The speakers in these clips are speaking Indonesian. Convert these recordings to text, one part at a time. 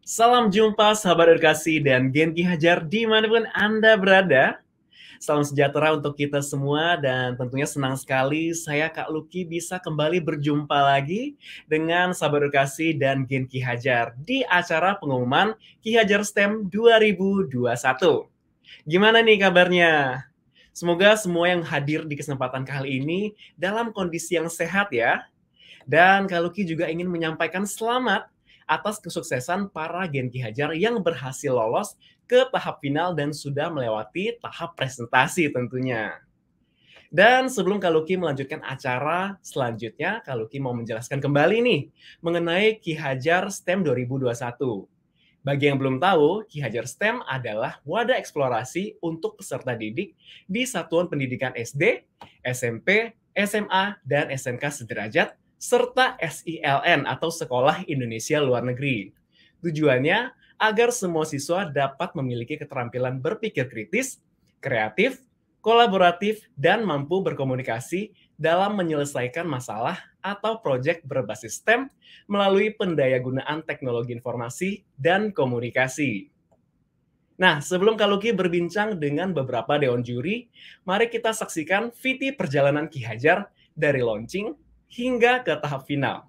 Salam jumpa sahabat edukasi dan Genki Hajar dimanapun Anda berada. Salam sejahtera untuk kita semua dan tentunya senang sekali saya Kak Lucky bisa kembali berjumpa lagi dengan sahabat edukasi dan Genki Hajar di acara pengumuman Ki Hajar STEM 2021. Gimana nih kabarnya? Semoga semua yang hadir di kesempatan kali ini dalam kondisi yang sehat ya. Dan Kak Lucky juga ingin menyampaikan selamat atas kesuksesan para Genki Hajar yang berhasil lolos ke tahap final dan sudah melewati tahap presentasi tentunya. Dan sebelum Kak Lucky melanjutkan acara selanjutnya, Kak Lucky mau menjelaskan kembali nih mengenai Ki Hajar STEM 2021. Bagi yang belum tahu, Ki Hajar STEM adalah wadah eksplorasi untuk peserta didik di satuan pendidikan SD, SMP, SMA, dan SMK sederajat, serta SILN atau Sekolah Indonesia Luar Negeri. Tujuannya agar semua siswa dapat memiliki keterampilan berpikir kritis, kreatif, kolaboratif, dan mampu berkomunikasi dalam menyelesaikan masalah atau proyek berbasis STEM melalui pendayagunaan teknologi informasi dan komunikasi. Nah, sebelum Kak Lucky berbincang dengan beberapa dewan juri, mari kita saksikan VT perjalanan Ki Hajar dari launching hingga ke tahap final.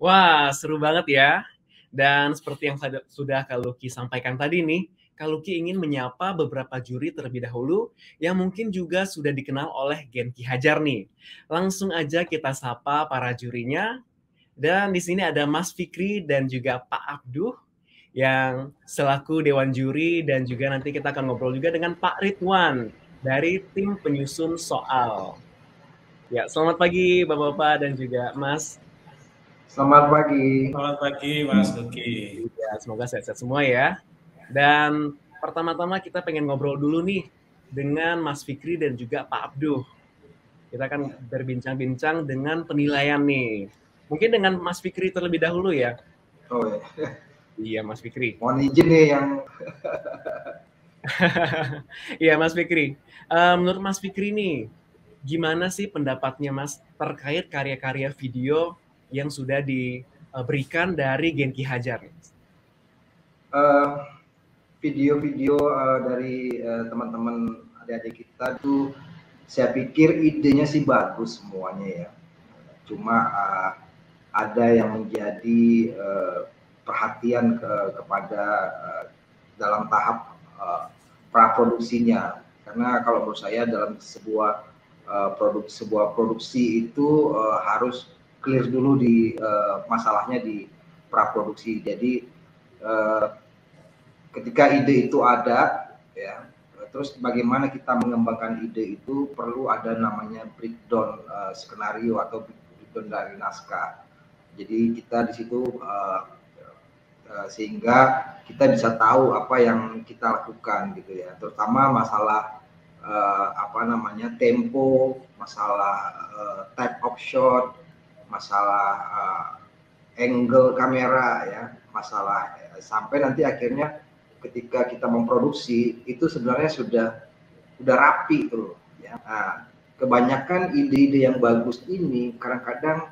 Wah, seru banget ya. Dan seperti yang sudah Kak Lucky sampaikan tadi nih, Kak Lucky ingin menyapa beberapa juri terlebih dahulu yang mungkin juga sudah dikenal oleh Genki Hajar nih. Langsung aja kita sapa para jurinya. Dan di sini ada Mas Fikri dan juga Pak Abduh yang selaku Dewan Juri, dan juga nanti kita akan ngobrol juga dengan Pak Ridwan dari tim penyusun soal. Ya, selamat pagi Bapak-Bapak dan juga Mas. Selamat pagi. Selamat pagi Mas Lucky. Ya, semoga sehat-sehat semua ya. Dan pertama-tama kita pengen ngobrol dulu nih dengan Mas Fikri dan juga Pak Abduh. Kita akan berbincang-bincang dengan penilaian nih. Mungkin dengan Mas Fikri terlebih dahulu ya. Oh ya. Iya Mas Fikri. Mohon izin nih yang. Iya Mas Fikri. Menurut Mas Fikri nih, gimana sih pendapatnya Mas terkait karya-karya video yang sudah diberikan dari Genki Hajar? Video-video dari teman-teman adik-adik kita itu saya pikir idenya sih bagus semuanya ya. Cuma ada yang menjadi perhatian kepada dalam tahap praproduksinya. Karena kalau menurut saya dalam sebuah produksi itu harus clear dulu di masalahnya di praproduksi. Jadi ketika ide itu ada, ya, terus bagaimana kita mengembangkan ide itu perlu ada namanya breakdown skenario atau breakdown dari naskah. Jadi kita di situ sehingga kita bisa tahu apa yang kita lakukan gitu ya, terutama masalah tempo, masalah type of shot, masalah angle kamera ya, masalah sampai nanti akhirnya ketika kita memproduksi itu sebenarnya sudah rapi tuh ya. Nah, kebanyakan ide-ide yang bagus ini kadang-kadang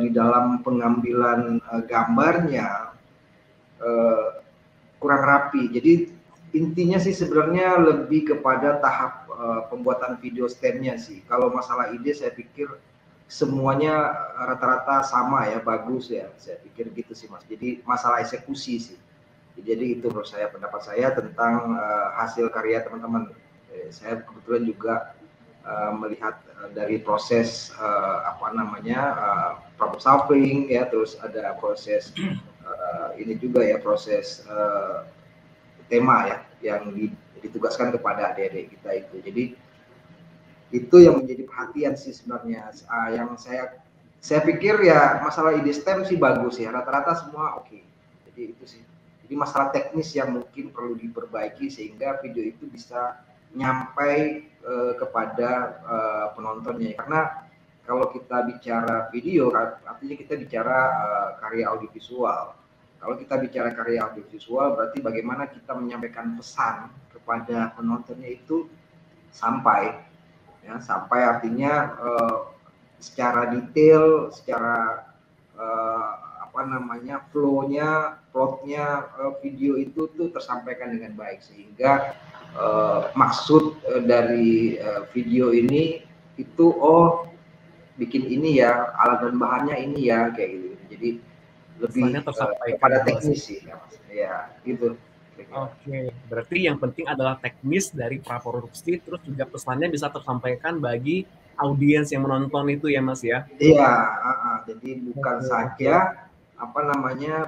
di dalam pengambilan gambarnya kurang rapi. Jadi intinya sih sebenarnya lebih kepada tahap pembuatan video stemnya sih. Kalau masalah ide saya pikir semuanya rata-rata sama ya, bagus ya. Saya pikir gitu sih Mas. Jadi masalah eksekusi sih. Jadi itu menurut saya, pendapat saya tentang hasil karya teman-teman. Saya kebetulan juga melihat dari proses problem solving ya, terus ada proses ini juga ya, proses tema ya yang ditugaskan kepada adik-adik kita itu. Jadi itu yang menjadi perhatian sih sebenarnya. Yang saya pikir ya masalah ide STEM sih bagus ya, rata-rata semua oke. Jadi itu sih. Jadi masalah teknis yang mungkin perlu diperbaiki sehingga video itu bisa nyampai kepada penontonnya. Karena kalau kita bicara video, artinya kita bicara karya audiovisual. Kalau kita bicara karya audiovisual, berarti bagaimana kita menyampaikan pesan kepada penontonnya itu sampai, ya, sampai artinya secara detail, secara flow-nya, plotnya video itu tuh tersampaikan dengan baik sehingga maksud dari video ini itu bikin ini ya, alat dan bahannya ini ya, kayak gitu. Jadi lebih kepada teknis sih ya gitu. Oke, berarti yang penting adalah teknis dari praproduksi, terus juga pesannya bisa tersampaikan bagi audiens yang menonton itu ya Mas ya. Iya, jadi bukan saja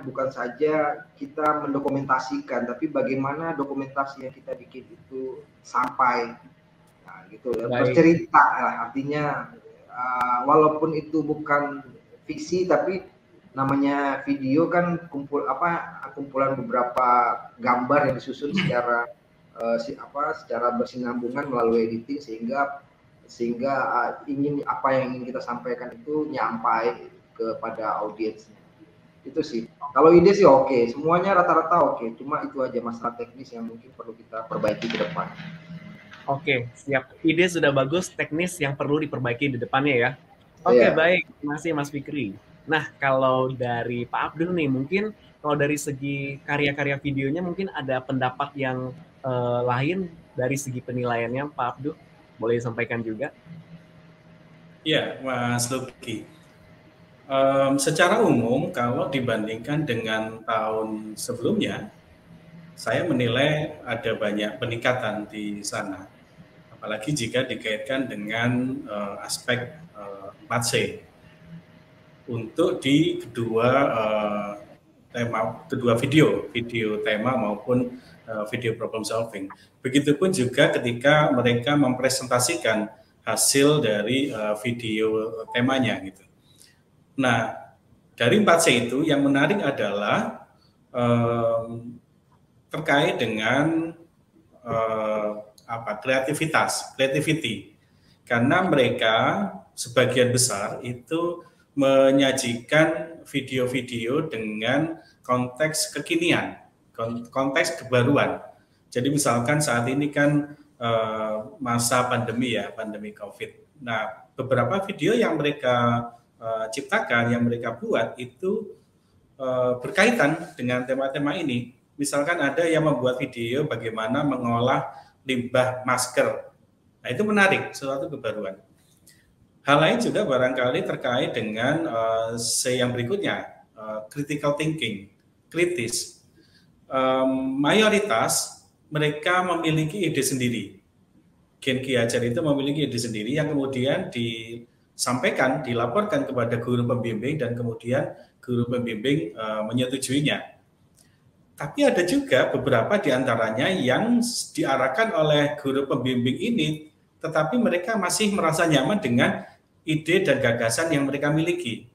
bukan saja kita mendokumentasikan, tapi bagaimana dokumentasi yang kita bikin itu sampai, nah gitu ya, bercerita lah, artinya walaupun itu bukan fiksi, tapi namanya video kan kumpulan beberapa gambar yang disusun secara secara bersinambungan melalui editing sehingga apa yang ingin kita sampaikan itu nyampai kepada audiensnya. Itu sih. Kalau ide sih oke, semuanya rata-rata oke. Cuma itu aja masalah teknis yang mungkin perlu kita perbaiki ke depan. Oke, siap. Ide sudah bagus, teknis yang perlu diperbaiki di depannya ya. Oke, baik. Terima kasih Mas Fikri. Nah, kalau dari Pak Abdul nih, mungkin kalau dari segi karya-karya videonya mungkin ada pendapat yang lain dari segi penilaiannya, Pak Abdul. Boleh disampaikan juga? Iya, Mas Luki. Secara umum, kalau dibandingkan dengan tahun sebelumnya, saya menilai ada banyak peningkatan di sana. Apalagi jika dikaitkan dengan aspek 4C. Untuk di kedua video tema maupun video problem solving. Begitupun juga ketika mereka mempresentasikan hasil dari video temanya gitu. Nah, dari 4C itu yang menarik adalah terkait dengan creativity. Karena mereka sebagian besar itu menyajikan video-video dengan konteks kekinian, konteks kebaruan. Jadi misalkan saat ini kan masa pandemi ya, pandemi COVID. Nah, beberapa video yang mereka ciptakan, yang mereka buat itu berkaitan dengan tema-tema ini. Misalkan ada yang membuat video bagaimana mengolah limbah masker Nah, itu menarik, suatu kebaruan. Hal lain juga barangkali terkait dengan yang berikutnya, critical thinking, kritis. Mayoritas mereka memiliki ide sendiri. Gen Ki Hajar itu memiliki ide sendiri yang kemudian disampaikan, dilaporkan kepada guru pembimbing dan kemudian guru pembimbing menyetujuinya. Tapi ada juga beberapa di antaranya yang diarahkan oleh guru pembimbing ini, tetapi mereka masih merasa nyaman dengan ide dan gagasan yang mereka miliki.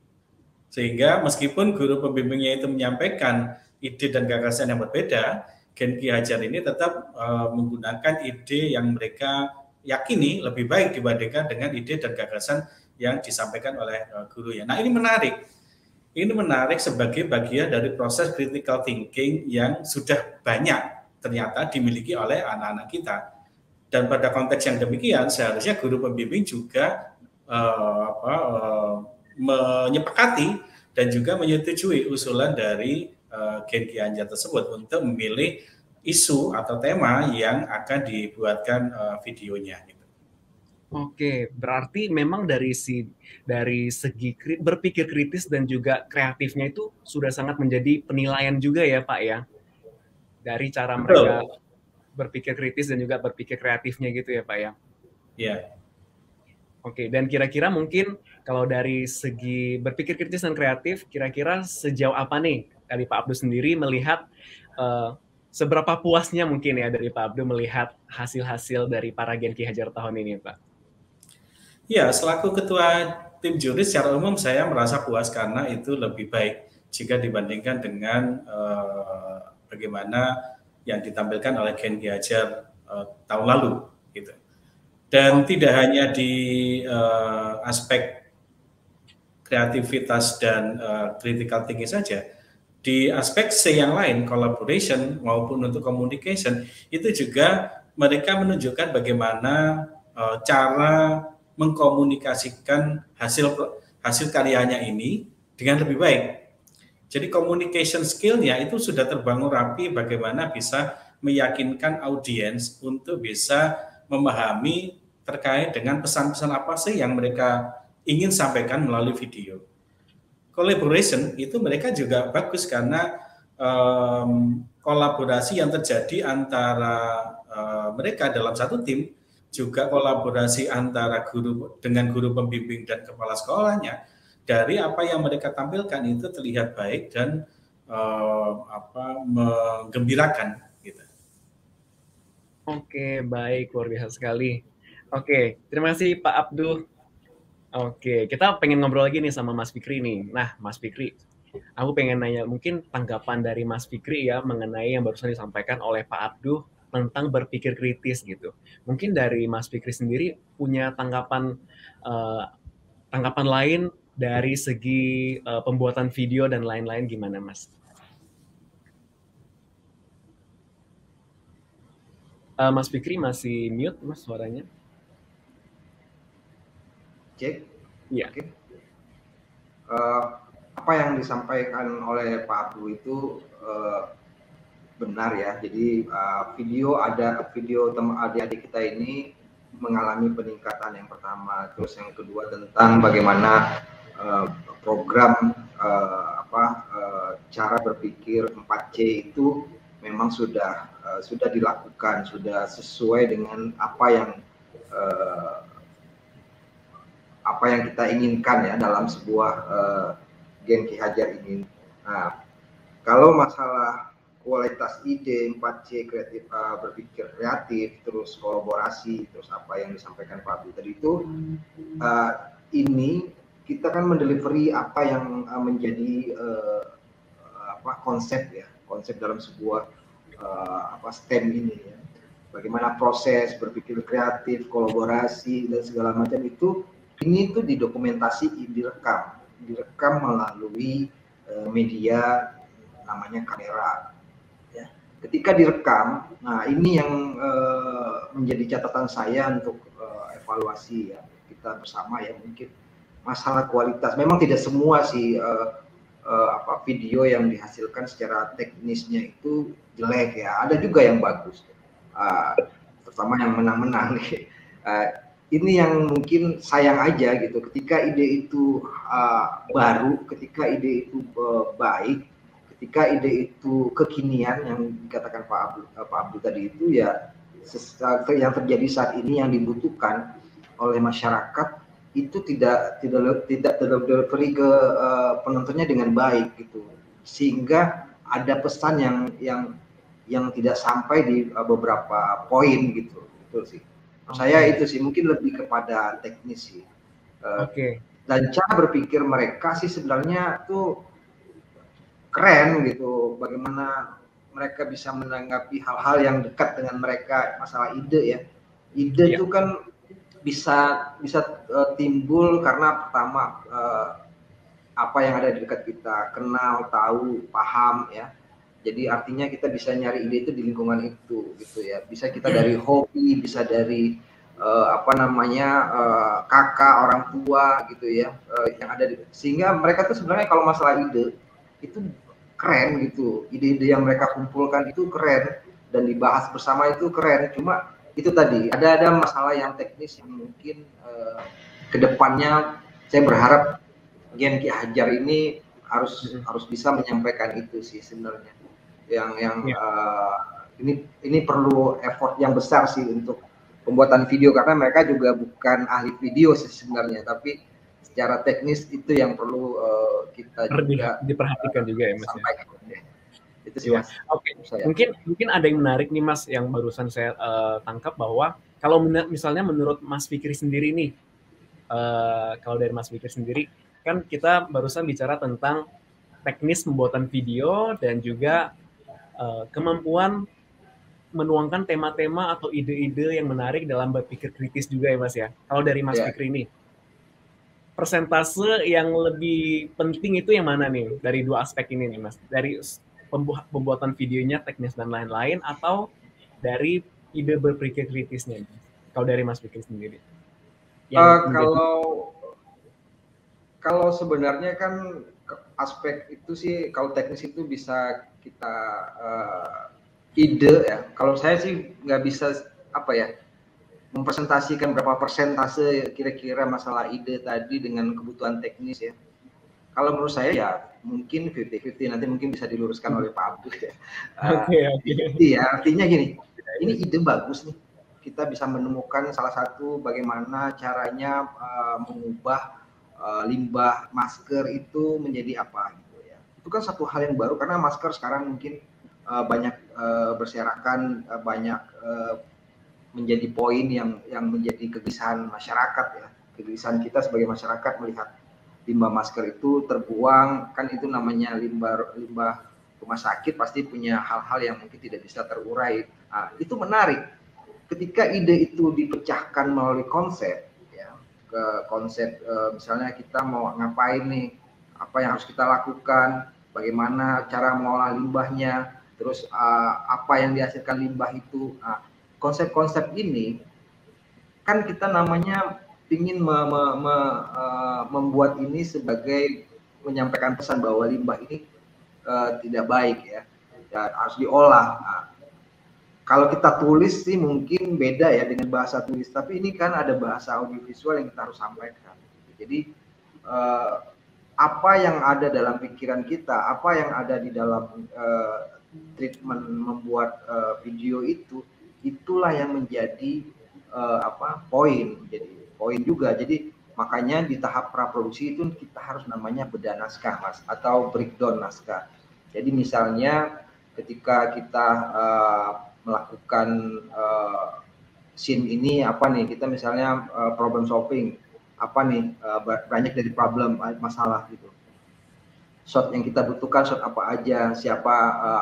Sehingga meskipun guru pembimbingnya itu menyampaikan ide dan gagasan yang berbeda, Gen Ki Hajar ini tetap menggunakan ide yang mereka yakini lebih baik dibandingkan dengan ide dan gagasan yang disampaikan oleh gurunya. Nah, ini menarik. Ini menarik sebagai bagian dari proses critical thinking yang sudah banyak ternyata dimiliki oleh anak-anak kita. Dan pada konteks yang demikian, seharusnya guru pembimbing juga menyepakati dan juga menyetujui usulan dari Gen Ki Hajar tersebut untuk memilih isu atau tema yang akan dibuatkan videonya. Oke, berarti memang dari segi berpikir kritis dan juga kreatifnya itu sudah sangat menjadi penilaian juga ya Pak ya, dari cara mereka berpikir kritis dan juga berpikir kreatifnya gitu ya Pak ya. Iya. Oke, dan kira-kira mungkin kalau dari segi berpikir kritis dan kreatif, kira-kira sejauh apa nih dari Pak Abdul sendiri melihat seberapa puasnya mungkin ya dari Pak Abdul melihat hasil-hasil dari para Gen Ki Hajar tahun ini Pak? Ya, selaku ketua tim juri secara umum saya merasa puas karena itu lebih baik jika dibandingkan dengan bagaimana yang ditampilkan oleh Gen Ki Hajar tahun lalu, gitu. Dan tidak hanya di aspek kreativitas dan critical thinking saja, di aspek C yang lain, collaboration maupun untuk communication, itu juga mereka menunjukkan bagaimana cara mengkomunikasikan hasil karyanya ini dengan lebih baik. Jadi communication skill-nya itu sudah terbangun rapi bagaimana bisa meyakinkan audiens untuk bisa memahami terkait dengan pesan-pesan apa sih yang mereka ingin sampaikan melalui video. Collaboration itu mereka juga bagus karena kolaborasi yang terjadi antara mereka dalam satu tim, juga kolaborasi antara guru dengan guru pembimbing dan kepala sekolahnya, dari apa yang mereka tampilkan itu terlihat baik dan menggembirakan gitu. Oke, baik, luar biasa sekali. Oke, terima kasih Pak Abdul. Oke, kita pengen ngobrol lagi nih sama Mas Fikri nih. Nah, Mas Fikri, aku pengen nanya mungkin tanggapan dari Mas Fikri ya mengenai yang barusan disampaikan oleh Pak Abdul tentang berpikir kritis gitu. Mungkin dari Mas Fikri sendiri punya tanggapan lain dari segi pembuatan video dan lain-lain gimana, Mas? Mas Fikri masih mute, Mas, suaranya. Cek. Iya. Oke. Apa yang disampaikan oleh Pak Abdul itu benar ya. Jadi video adik-adik kita ini mengalami peningkatan yang pertama, terus yang kedua tentang bagaimana program cara berpikir 4C itu memang sudah dilakukan, sudah sesuai dengan apa yang kita inginkan ya dalam sebuah Gen Ki Hajar ini. Nah, kalau masalah kualitas ide 4C kreatif, berpikir kreatif, terus kolaborasi, terus apa yang disampaikan Pak Abdul tadi itu, ini kita kan mendelivery apa yang menjadi konsep dalam sebuah STEM ini ya. Bagaimana proses berpikir kreatif, kolaborasi dan segala macam itu, ini tuh direkam melalui media namanya kamera. Ketika direkam, nah ini yang menjadi catatan saya untuk evaluasi ya kita bersama ya, mungkin masalah kualitas. Memang tidak semua sih video yang dihasilkan secara teknisnya itu jelek ya, ada juga yang bagus, terutama yang menang-menang. Ini yang mungkin sayang aja gitu, ketika ide itu baru, ketika ide itu baik, ketika ide itu kekinian yang dikatakan Pak Abdul tadi itu ya, yang terjadi saat ini yang dibutuhkan oleh masyarakat itu tidak delivery ke penontonnya dengan baik gitu, sehingga ada pesan yang tidak sampai di beberapa poin gitu, betul sih. Saya itu sih mungkin lebih kepada teknis sih. Dan cara berpikir mereka sih sebenarnya tuh keren gitu. Bagaimana mereka bisa menanggapi hal-hal yang dekat dengan mereka, masalah ide ya. Ide itu kan bisa timbul karena pertama apa yang ada di dekat kita, kenal, tahu, paham ya. Jadi artinya kita bisa nyari ide itu di lingkungan itu gitu ya. Bisa kita dari hobi, bisa dari kakak, orang tua gitu ya, yang ada sehingga mereka tuh sebenarnya kalau masalah ide itu keren gitu. Ide-ide yang mereka kumpulkan itu keren dan dibahas bersama itu keren. Cuma itu tadi ada masalah yang teknis yang mungkin kedepannya saya berharap Gen Ki Hajar ini harus bisa menyampaikan itu sih sebenarnya. Ini perlu effort yang besar sih untuk pembuatan video karena mereka juga bukan ahli video sih sebenarnya, tapi secara teknis itu yang perlu kita juga diperhatikan juga ya Mas. Sampaikan. Itu sih Mas. Oke. Mungkin ada yang menarik nih Mas yang barusan saya tangkap bahwa kalau misalnya menurut Mas Fikri sendiri nih, kalau dari Mas Fikri sendiri kan kita barusan bicara tentang teknis pembuatan video dan juga kemampuan menuangkan tema-tema atau ide-ide yang menarik dalam berpikir kritis juga ya Mas ya. Kalau dari Mas Fikri ini, persentase yang lebih penting itu yang mana nih dari dua aspek ini nih Mas? Dari pembuatan videonya, teknis dan lain-lain, atau dari ide berpikir kritisnya? Kalau dari Mas Fikri sendiri. Kalau sebenarnya kan aspek itu sih, kalau teknis itu bisa kita ide ya. Kalau saya sih nggak bisa mempresentasikan berapa persentase kira-kira masalah ide tadi dengan kebutuhan teknis ya. Kalau menurut saya ya mungkin 50-50, nanti mungkin bisa diluruskan oleh Pak Abdul ya. Iya, artinya gini, ini ide bagus nih. Kita bisa menemukan salah satu bagaimana caranya mengubah limbah masker itu menjadi apa gitu ya. Itu kan satu hal yang baru karena masker sekarang mungkin banyak berserakan, banyak menjadi poin yang menjadi kegelisahan masyarakat ya. Kegelisahan kita sebagai masyarakat melihat limbah masker itu terbuang, kan itu namanya limbah rumah sakit, pasti punya hal-hal yang mungkin tidak bisa terurai. Nah, itu menarik. Ketika ide itu dipecahkan melalui konsep, ya, ke konsep misalnya kita mau ngapain nih, apa yang harus kita lakukan, bagaimana cara mengolah limbahnya, terus apa yang dihasilkan limbah itu. Nah, konsep-konsep ini kan kita namanya ingin membuat ini sebagai menyampaikan pesan bahwa limbah ini tidak baik ya, harus diolah. Nah, kalau kita tulis sih mungkin beda ya dengan bahasa tulis, tapi ini kan ada bahasa audiovisual yang kita harus sampaikan. Jadi apa yang ada dalam pikiran kita, apa yang ada di dalam treatment membuat video itu, itulah yang menjadi poin. Jadi poin juga. Jadi makanya di tahap praproduksi itu kita harus namanya bedah naskah Mas, atau breakdown naskah. Jadi misalnya ketika kita melakukan scene ini apa nih, kita misalnya problem solving apa nih, banyak dari problem masalah gitu. Shot yang kita butuhkan shot apa aja, siapa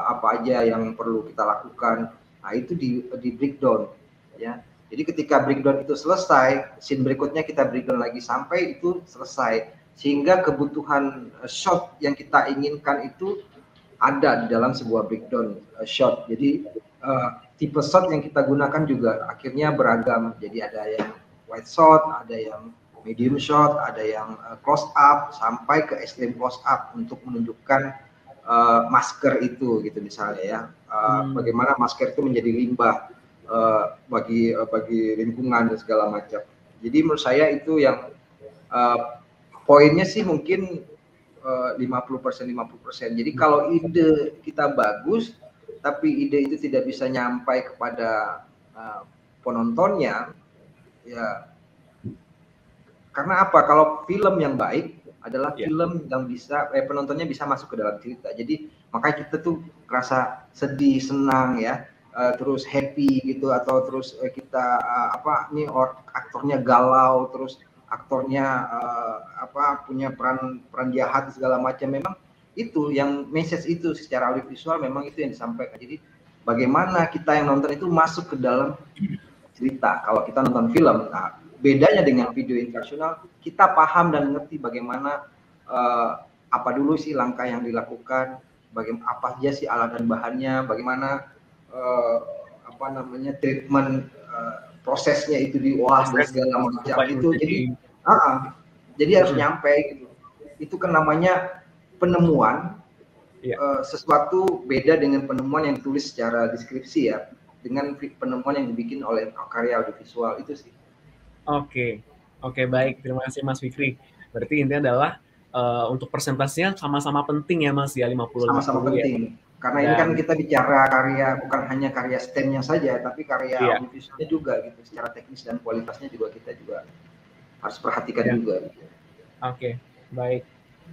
apa aja yang perlu kita lakukan. Nah, itu di breakdown ya. Jadi ketika breakdown itu selesai, scene berikutnya kita breakdown lagi sampai itu selesai, sehingga kebutuhan shot yang kita inginkan itu ada di dalam sebuah breakdown shot. Jadi tipe shot yang kita gunakan juga akhirnya beragam. Jadi ada yang wide shot, ada yang medium shot, ada yang close up sampai ke extreme close up untuk menunjukkan masker itu gitu misalnya ya. Bagaimana masker itu menjadi limbah. bagi lingkungan dan segala macam. Jadi menurut saya itu yang poinnya sih mungkin 50%. Jadi kalau ide kita bagus, tapi ide itu tidak bisa nyampai kepada penontonnya, ya karena apa? Kalau film yang baik adalah film yang bisa penontonnya bisa masuk ke dalam cerita. Jadi makanya kita tuh rasa sedih, senang ya, terus happy gitu, atau terus kita aktornya galau, terus aktornya punya peran jahat segala macam. Memang itu yang message itu secara audiovisual memang itu yang disampaikan. Jadi bagaimana kita yang nonton itu masuk ke dalam cerita. Kalau kita nonton film, nah bedanya dengan video interaksional, kita paham dan ngerti bagaimana apa dulu sih langkah yang dilakukan, bagaimana apa aja sih alat dan bahannya, bagaimana treatment prosesnya itu diolah dan segala macam itu. Jadi harus nyampe gitu. Itu kan namanya penemuan. Sesuatu beda dengan penemuan yang ditulis secara deskripsi ya, dengan penemuan yang dibikin oleh karya audiovisual itu sih. Oke, baik. Terima kasih Mas Fikri. Berarti intinya adalah untuk presentasinya sama-sama penting ya Mas ya, 50-50 sama-sama penting. Ya. Karena ini kan kita bicara karya, bukan hanya karya STEM-nya saja, tapi karya audiovisualnya juga gitu. Secara teknis dan kualitasnya juga kita juga harus perhatikan juga. Oke, baik.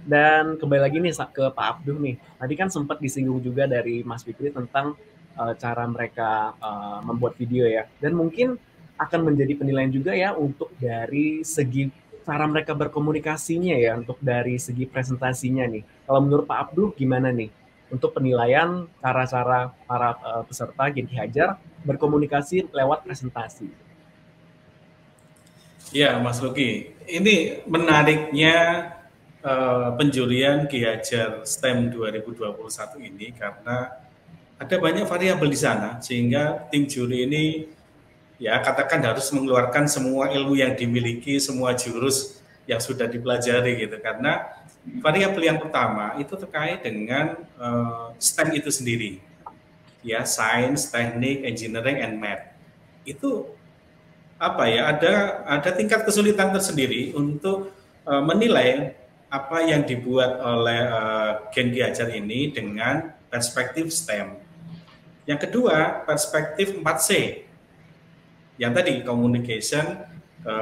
Dan kembali lagi nih ke Pak Abduh nih. Tadi kan sempat disinggung juga dari Mas Fikri tentang cara mereka membuat video ya. Dan mungkin akan menjadi penilaian juga ya untuk dari segi cara mereka berkomunikasinya ya, untuk dari segi presentasinya nih. Kalau menurut Pak Abduh gimana nih untuk penilaian cara-cara para peserta Genki Hajar berkomunikasi lewat presentasi? Ya, Mas Luki, ini menariknya penjurian Ki Hajar STEM 2021 ini karena ada banyak variabel di sana, sehingga tim juri ini ya katakan harus mengeluarkan semua ilmu yang dimiliki, semua jurus yang sudah dipelajari gitu. Karena variabel yang pertama itu terkait dengan STEM itu sendiri, ya, Science, Teknik, Engineering, and Math. Itu apa ya? Ada tingkat kesulitan tersendiri untuk menilai apa yang dibuat oleh Genki Hajar ini dengan perspektif STEM. Yang kedua, perspektif 4C. Yang tadi, communication,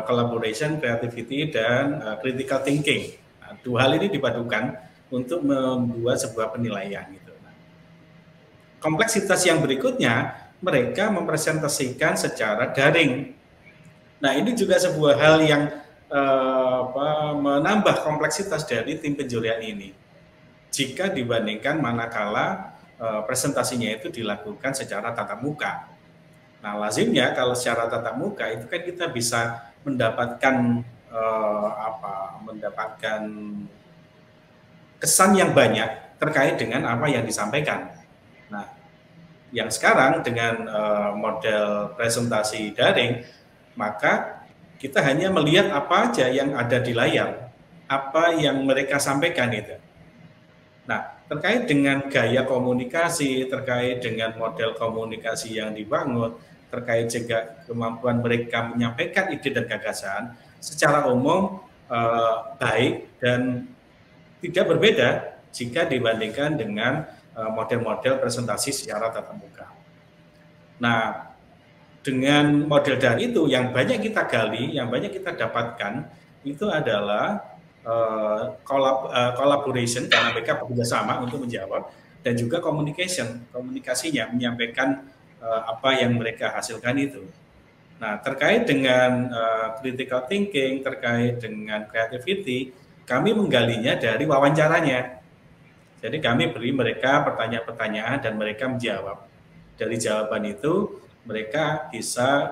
collaboration, creativity, dan critical thinking. Nah, dua hal ini dipadukan untuk membuat sebuah penilaian. Gitu. Nah, kompleksitas yang berikutnya, mereka mempresentasikan secara daring. Nah, ini juga sebuah hal yang menambah kompleksitas dari tim penjurian ini. Jika dibandingkan manakala presentasinya itu dilakukan secara tatap muka. Nah, lazimnya kalau secara tatap muka itu kan kita bisa mendapatkan kesan yang banyak terkait dengan apa yang disampaikan. Nah, yang sekarang dengan model presentasi daring, maka kita hanya melihat apa aja yang ada di layar, apa yang mereka sampaikan itu. Nah, terkait dengan gaya komunikasi, terkait dengan model komunikasi yang dibangun, terkait juga kemampuan mereka menyampaikan ide dan gagasan, secara umum baik dan tidak berbeda jika dibandingkan dengan model-model presentasi secara tatap muka. Nah, dengan model dari itu yang banyak kita gali, yang banyak kita dapatkan, itu adalah collaboration, karena mereka bekerja sama untuk menjawab, dan juga komunikasinya, menyampaikan apa yang mereka hasilkan itu. Nah, terkait dengan critical thinking, terkait dengan creativity, kami menggalinya dari wawancaranya. Jadi kami beri mereka pertanyaan-pertanyaan dan mereka menjawab. Dari jawaban itu, mereka bisa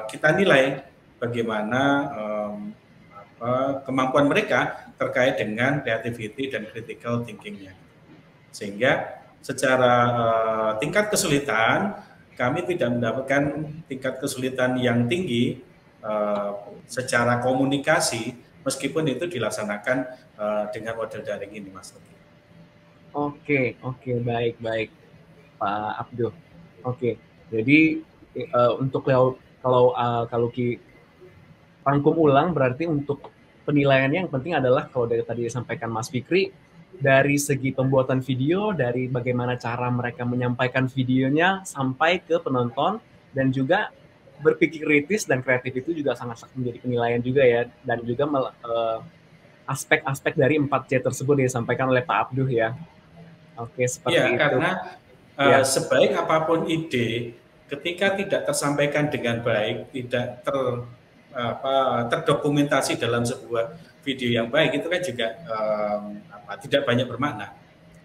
kita nilai bagaimana kemampuan mereka terkait dengan creativity dan critical thinking-nya. Sehingga secara tingkat kesulitan, kami tidak mendapatkan tingkat kesulitan yang tinggi secara komunikasi, meskipun itu dilaksanakan dengan model daring ini, Mas. Oke, baik Pak Abduh. Oke, jadi Untuk kalau Ki rangkum ulang, berarti untuk penilaiannya yang penting adalah kalau dari tadi disampaikan Mas Fikri, dari segi pembuatan video, dari bagaimana cara mereka menyampaikan videonya sampai ke penonton, dan juga berpikir kritis dan kreatif itu juga sangat menjadi penilaian juga ya, dan juga aspek-aspek dari 4C tersebut disampaikan oleh Pak Abduh ya. Oke, seperti Ya, itu. karena sebaik apapun ide, ketika tidak tersampaikan dengan baik, tidak terdokumentasi dalam sebuah video yang baik, itu kan juga tidak banyak bermakna.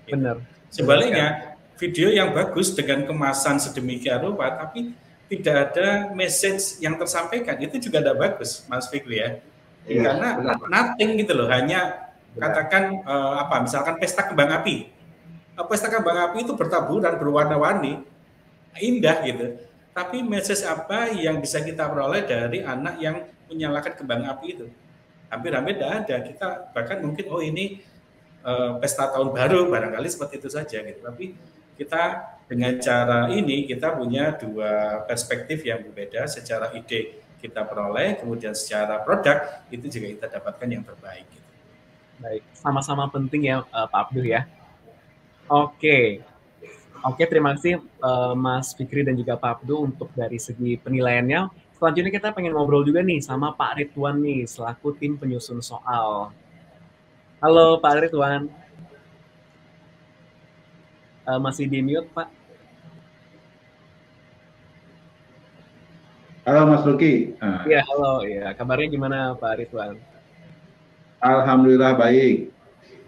Gitu. Benar. Sebaliknya, video yang bagus dengan kemasan sedemikian rupa, tapi tidak ada message yang tersampaikan, itu juga tidak bagus, Mas Fikri ya. Karena nothing gitu loh, hanya katakan misalkan pesta kembang api. Pesta kembang api itu bertaburan, berwarna-warni, indah gitu. Tapi message apa yang bisa kita peroleh dari anak yang menyalakan kembang api itu? Hampir-hampir tidak ada. Kita bahkan mungkin ini pesta tahun baru, barangkali seperti itu saja gitu. Tapi kita dengan cara ini kita punya dua perspektif yang berbeda. Secara ide kita peroleh, kemudian secara produk itu juga kita dapatkan yang terbaik. Gitu. Baik, sama-sama penting ya Pak Abduh ya. Oke, terima kasih Mas Fikri dan juga Pak Abduh untuk dari segi penilaiannya. Selanjutnya kita pengen ngobrol juga nih sama Pak Ridwan nih, selaku tim penyusun soal. Halo Pak Ridwan. Masih di mute Pak? Halo Mas Luki. Iya, halo. Ya, kabarnya gimana Pak Ridwan? Alhamdulillah baik.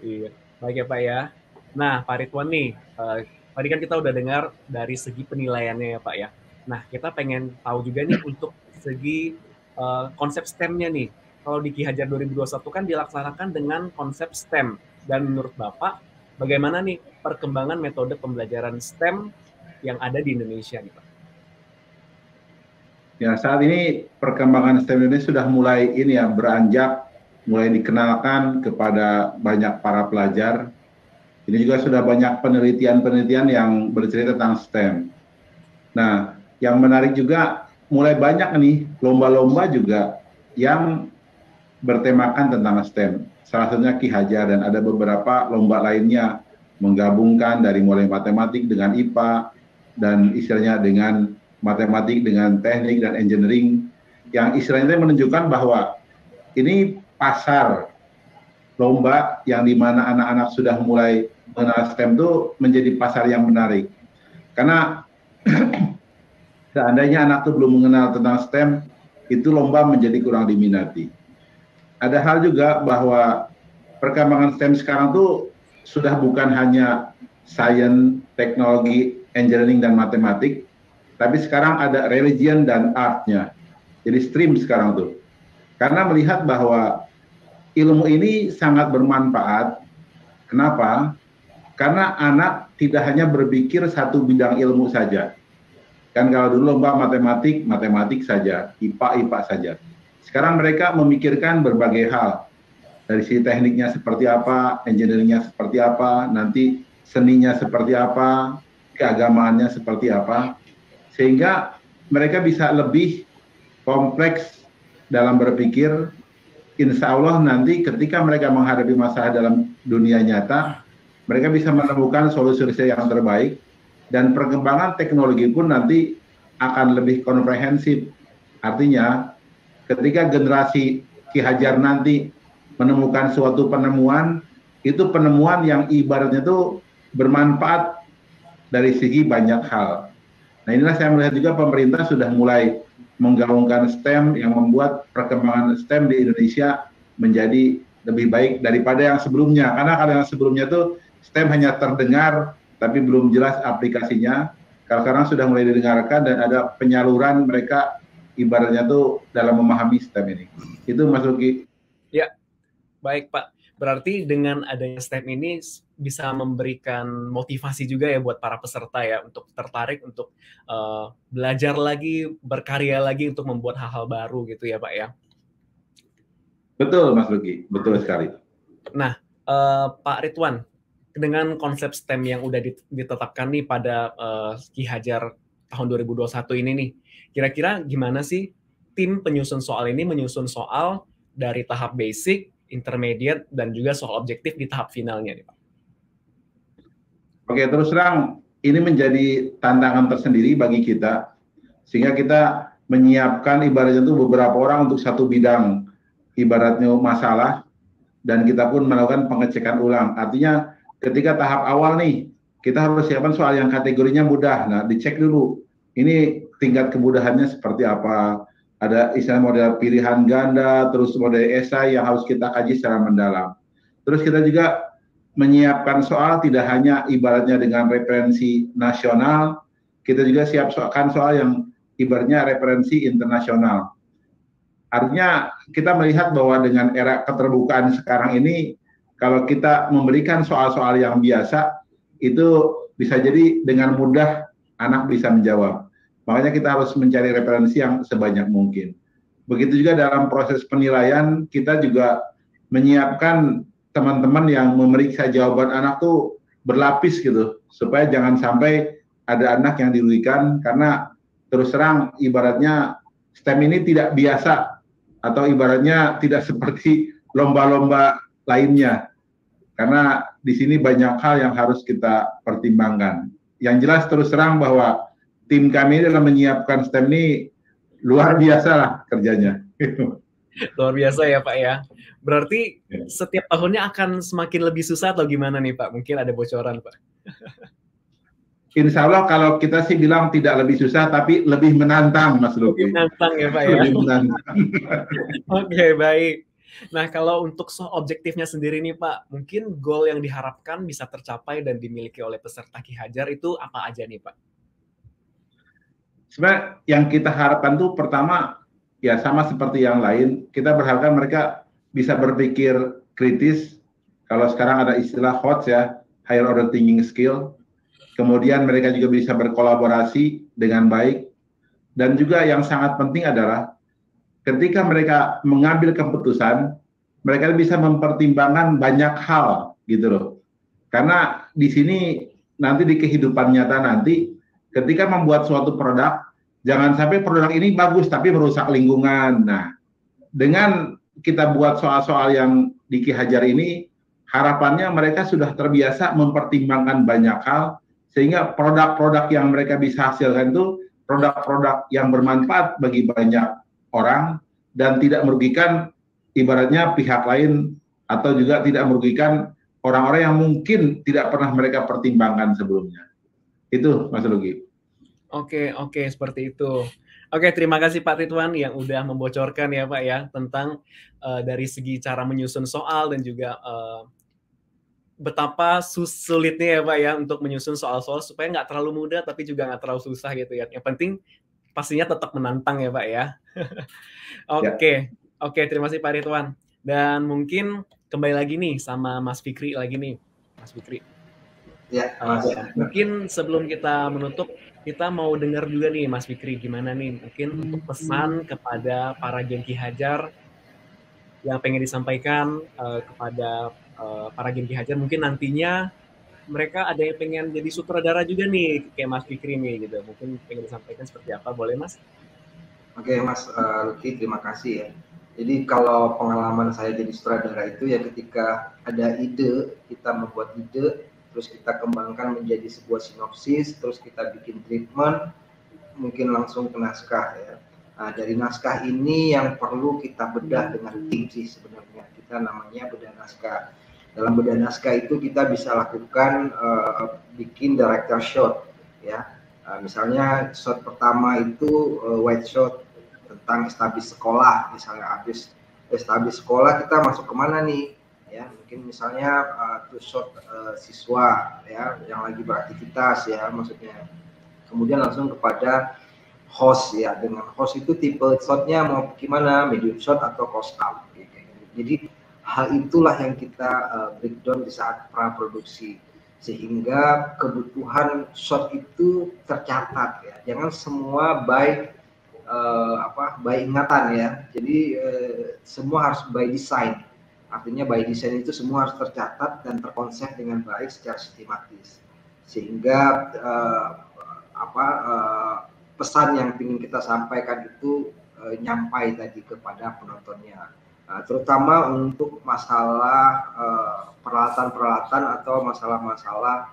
Iya, baik ya Pak ya. Nah, Pak Ridwan nih, tadi kan kita udah dengar dari segi penilaiannya ya Pak ya. Nah, kita pengen tahu juga nih untuk segi konsep STEM-nya nih. Kalau di Ki Hajar 2021 kan dilaksanakan dengan konsep STEM. Dan menurut Bapak, bagaimana nih perkembangan metode pembelajaran STEM yang ada di Indonesia nih Pak? Ya, saat ini perkembangan STEM ini sudah mulai beranjak, mulai dikenalkan kepada banyak para pelajar. Ini juga sudah banyak penelitian-penelitian yang bercerita tentang STEM. Nah, yang menarik juga mulai banyak nih lomba-lomba juga yang bertemakan tentang STEM. Salah satunya Ki Hajar dan ada beberapa lomba lainnya menggabungkan dari mulai matematik dengan IPA dan istilahnya dengan matematik dengan teknik dan engineering yang istilahnya menunjukkan bahwa ini pasar lomba yang dimana anak-anak sudah mulai mengenal STEM itu menjadi pasar yang menarik. Karena seandainya anak itu belum mengenal tentang STEM, itu lomba menjadi kurang diminati. Ada hal juga bahwa perkembangan STEM sekarang tuh sudah bukan hanya sains, teknologi, engineering, dan matematik, tapi sekarang ada religion dan art-nya. Jadi stream sekarang tuh. Karena melihat bahwa ilmu ini sangat bermanfaat. Kenapa? Karena anak tidak hanya berpikir satu bidang ilmu saja. Kan kalau dulu lomba matematik, matematik saja, IPA, IPA saja. Sekarang mereka memikirkan berbagai hal. Dari sisi tekniknya seperti apa, engineering-nya seperti apa, nanti seninya seperti apa, keagamaannya seperti apa. Sehingga mereka bisa lebih kompleks dalam berpikir. Insya Allah nanti ketika mereka menghadapi masalah dalam dunia nyata, mereka bisa menemukan solusi-solusi yang terbaik. Dan perkembangan teknologi pun nanti akan lebih komprehensif. Artinya, ketika generasi Ki Hajar nanti menemukan suatu penemuan, itu penemuan yang ibaratnya itu bermanfaat dari segi banyak hal. Nah, inilah saya melihat juga pemerintah sudah mulai menggaungkan STEM yang membuat perkembangan STEM di Indonesia menjadi lebih baik daripada yang sebelumnya. Karena kalau yang sebelumnya itu STEM hanya terdengar, tapi belum jelas aplikasinya. Kalau sekarang sudah mulai didengarkan dan ada penyaluran mereka ibaratnya tuh dalam memahami STEM ini. Itu Mas Luki. Ya, baik Pak. Berarti dengan adanya STEM ini bisa memberikan motivasi juga ya buat para peserta ya untuk tertarik untuk belajar lagi, berkarya lagi untuk membuat hal-hal baru gitu ya Pak ya. Betul Mas Luki, betul sekali. Nah, Pak Ridwan, dengan konsep STEM yang udah ditetapkan nih pada Ki Hajar tahun 2021 ini nih. Kira-kira gimana sih tim penyusun soal ini menyusun soal dari tahap basic, intermediate, dan juga soal objektif di tahap finalnya nih Pak? Oke, terus terang ini menjadi tantangan tersendiri bagi kita, sehingga kita menyiapkan ibaratnya itu beberapa orang untuk satu bidang, ibaratnya masalah, dan kita pun melakukan pengecekan ulang. Artinya ketika tahap awal nih, kita harus siapkan soal yang kategorinya mudah. Nah, dicek dulu, ini tingkat kemudahannya seperti apa. Ada istilah model pilihan ganda, terus model esai yang harus kita kaji secara mendalam. Terus kita juga menyiapkan soal tidak hanya ibaratnya dengan referensi nasional, kita juga siapkan soal yang ibaratnya referensi internasional. Artinya kita melihat bahwa dengan era keterbukaan sekarang ini, kalau kita memberikan soal-soal yang biasa, itu bisa jadi dengan mudah anak bisa menjawab. Makanya kita harus mencari referensi yang sebanyak mungkin. Begitu juga dalam proses penilaian, kita juga menyiapkan teman-teman yang memeriksa jawaban anak tuh berlapis gitu, supaya jangan sampai ada anak yang dirugikan, karena terus terang ibaratnya STEM ini tidak biasa, atau ibaratnya tidak seperti lomba-lomba lainnya, karena di sini banyak hal yang harus kita pertimbangkan. Yang jelas terus terang bahwa tim kami dalam menyiapkan STEM ini luar biasa lah kerjanya. Luar biasa ya Pak ya. Berarti setiap tahunnya akan semakin lebih susah atau gimana nih Pak? Mungkin ada bocoran Pak. Insya Allah kalau kita sih bilang tidak lebih susah, tapi lebih menantang Mas Luki. Lebih menantang ya Pak ya. Lebih menantang. Oke, baik. Nah, kalau untuk soal objektifnya sendiri nih Pak, mungkin goal yang diharapkan bisa tercapai dan dimiliki oleh peserta Ki Hajar itu apa aja nih Pak? Sebenarnya yang kita harapkan tuh pertama, ya sama seperti yang lain, kita berharap mereka bisa berpikir kritis. Kalau sekarang ada istilah HOTS ya, higher order thinking skill. Kemudian mereka juga bisa berkolaborasi dengan baik. Dan juga yang sangat penting adalah ketika mereka mengambil keputusan, mereka bisa mempertimbangkan banyak hal gitu loh. Karena di sini nanti di kehidupan nyata nanti, ketika membuat suatu produk, jangan sampai produk ini bagus tapi merusak lingkungan. Nah, dengan kita buat soal-soal yang di Ki Hajar ini, harapannya mereka sudah terbiasa mempertimbangkan banyak hal, sehingga produk-produk yang mereka bisa hasilkan itu produk-produk yang bermanfaat bagi banyak orang dan tidak merugikan ibaratnya pihak lain, atau juga tidak merugikan orang-orang yang mungkin tidak pernah mereka pertimbangkan sebelumnya. Itu Mas Lugi. Oke, seperti itu. Oke, terima kasih Pak Ridwan yang udah membocorkan ya Pak ya tentang dari segi cara menyusun soal dan juga betapa sulitnya ya Pak ya untuk menyusun soal-soal supaya nggak terlalu mudah tapi juga nggak terlalu susah gitu ya. Yang penting pastinya tetap menantang ya Pak ya. Oke, terima kasih Pak Ridwan. Dan mungkin kembali lagi nih sama Mas Fikri lagi nih, Mas Fikri. Ya, mungkin sebelum kita menutup, kita mau dengar juga nih Mas Fikri gimana nih mungkin untuk pesan kepada para Gen Ki Hajar yang pengen disampaikan kepada para Gen Ki Hajar, mungkin nantinya mereka ada yang pengen jadi sutradara juga nih kayak Mas Fikri nih gitu, mungkin pengen disampaikan seperti apa, boleh Mas? Oke Mas Luki, terima kasih ya. Jadi kalau pengalaman saya jadi sutradara itu ya ketika ada ide, kita membuat ide, terus kita kembangkan menjadi sebuah sinopsis, terus kita bikin treatment, mungkin langsung ke naskah ya. Nah, dari naskah ini yang perlu kita bedah dengan tim sih sebenarnya. Kita namanya bedah naskah. Dalam bedah naskah itu kita bisa lakukan bikin director shot ya. Misalnya shot pertama itu white shot tentang establis sekolah, misalnya habis establis sekolah kita masuk kemana nih? Ya, mungkin misalnya shot siswa ya yang lagi beraktivitas ya maksudnya. Kemudian langsung kepada host ya, dengan host itu tipe shotnya mau gimana, medium shot atau close up gitu. Jadi hal itulah yang kita breakdown di saat praproduksi sehingga kebutuhan shot itu tercatat ya. Jangan semua by ingatan ya. Jadi semua harus by design. Artinya by design itu semua harus tercatat dan terkonsep dengan baik secara sistematis. Sehingga pesan yang ingin kita sampaikan itu nyampai tadi kepada penontonnya. Terutama untuk masalah peralatan-peralatan atau masalah-masalah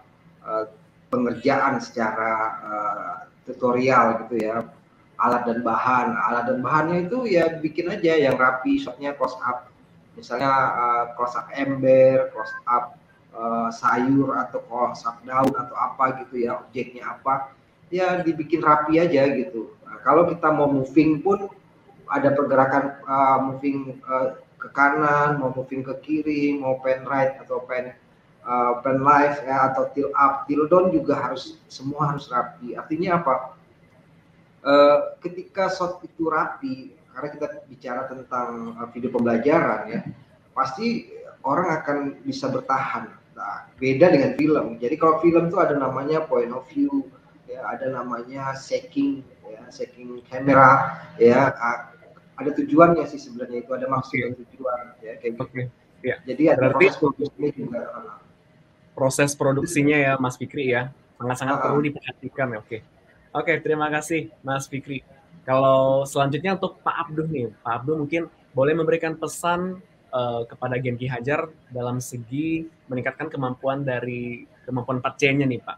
pengerjaan secara tutorial gitu ya, alat dan bahannya itu ya bikin aja yang rapi, shotnya close up, misalnya close up ember, close up sayur atau close up daun atau apa gitu ya, objeknya apa ya dibikin rapi aja gitu. Nah, kalau kita mau moving pun ada pergerakan moving ke kanan, mau moving ke kiri, mau pen right atau pen left ya, atau tilt up, tilt down juga semua harus rapi. Artinya apa? Ketika shot itu rapi, karena kita bicara tentang video pembelajaran ya, pasti orang akan bisa bertahan. Nah, beda dengan film. Jadi kalau film itu ada namanya point of view, ya, ada namanya shaking, ya, shaking kamera, ya. Ada tujuannya sih sebenarnya, itu ada maksud dan tujuan ya kayak gitu. Ya. Jadi ada proses produksinya juga. Proses produksinya ya Mas Fikri ya sangat-sangat perlu diperhatikan ya. Oke, terima kasih Mas Fikri. Kalau selanjutnya untuk Pak Abduh nih, Pak Abduh mungkin boleh memberikan pesan kepada Genki Hajar dalam segi meningkatkan kemampuan 4C-nya nih Pak.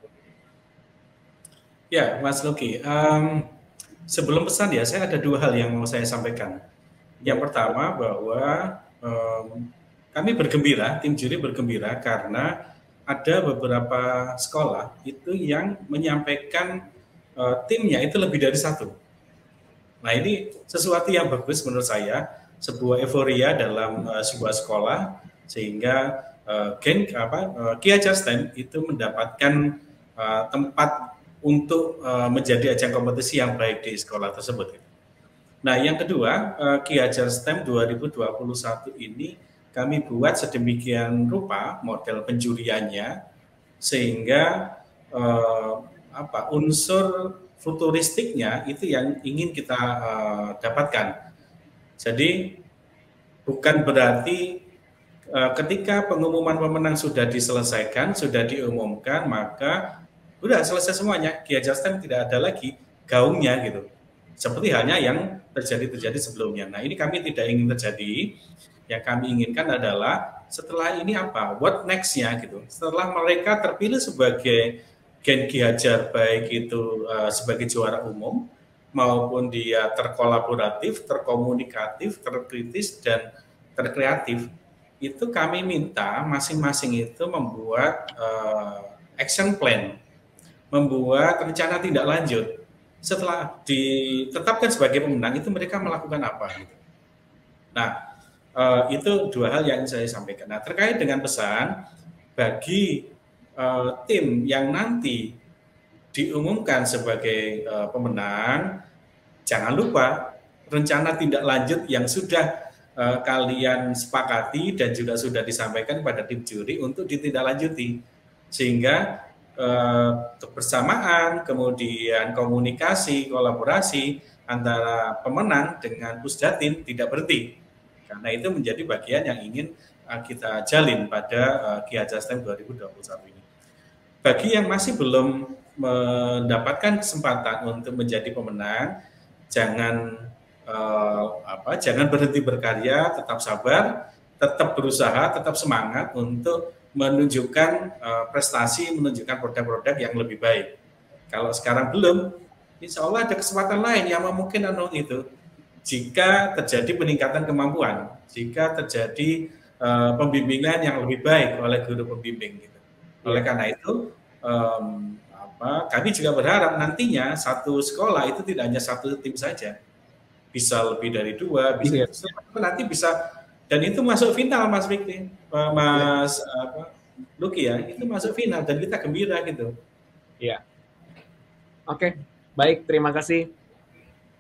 Ya, Mas Luki. Sebelum pesan ya, saya ada 2 hal yang mau saya sampaikan. Yang pertama bahwa kami bergembira, tim juri bergembira karena ada beberapa sekolah itu yang menyampaikan timnya itu lebih dari 1. Nah, ini sesuatu yang bagus menurut saya, sebuah euforia dalam sebuah sekolah sehingga Ki Hajar STEM itu mendapatkan tempat untuk menjadi ajang kompetisi yang baik di sekolah tersebut. Nah, yang kedua, Ki Hajar STEM 2021 ini kami buat sedemikian rupa model penjuriannya sehingga unsur futuristiknya itu yang ingin kita dapatkan. Jadi bukan berarti ketika pengumuman pemenang sudah diselesaikan, sudah diumumkan, maka udah selesai semuanya. Ki Hajar STEM tidak ada lagi gaungnya gitu. Seperti halnya yang terjadi sebelumnya. Nah, ini kami tidak ingin terjadi. Yang kami inginkan adalah setelah ini apa? What next-nya gitu. Setelah mereka terpilih sebagai Genki Hajar, baik itu sebagai juara umum maupun dia terkolaboratif, terkomunikatif, terkritis dan terkreatif, itu kami minta masing-masing itu membuat action plan, membuat rencana tindak lanjut. Setelah ditetapkan sebagai pemenang itu mereka melakukan apa gitu. Nah, itu 2 hal yang saya sampaikan. Nah, terkait dengan pesan bagi tim yang nanti diumumkan sebagai pemenang, jangan lupa rencana tindak lanjut yang sudah kalian sepakati dan juga sudah disampaikan pada tim juri untuk ditindaklanjuti, sehingga kebersamaan, kemudian komunikasi, kolaborasi antara pemenang dengan Pusdatin tidak berhenti, karena itu menjadi bagian yang ingin kita jalin pada Ki Hajar STEM 2021 ini. Bagi yang masih belum mendapatkan kesempatan untuk menjadi pemenang, jangan berhenti berkarya, tetap sabar, tetap berusaha, tetap semangat untuk menunjukkan prestasi, menunjukkan produk-produk yang lebih baik. Kalau sekarang belum, insya Allah ada kesempatan lain yang memungkinkan itu. Jika terjadi peningkatan kemampuan, jika terjadi pembimbingan yang lebih baik oleh guru pembimbing. Gitu. Oleh karena itu, kami juga berharap nantinya satu sekolah itu tidak hanya 1 tim saja, bisa lebih dari 2, bisa nanti bisa. Dan itu masuk final, Mas Fikri, Mas Luki ya, itu masuk final dan kita gembira gitu. Iya. Oke, baik, terima kasih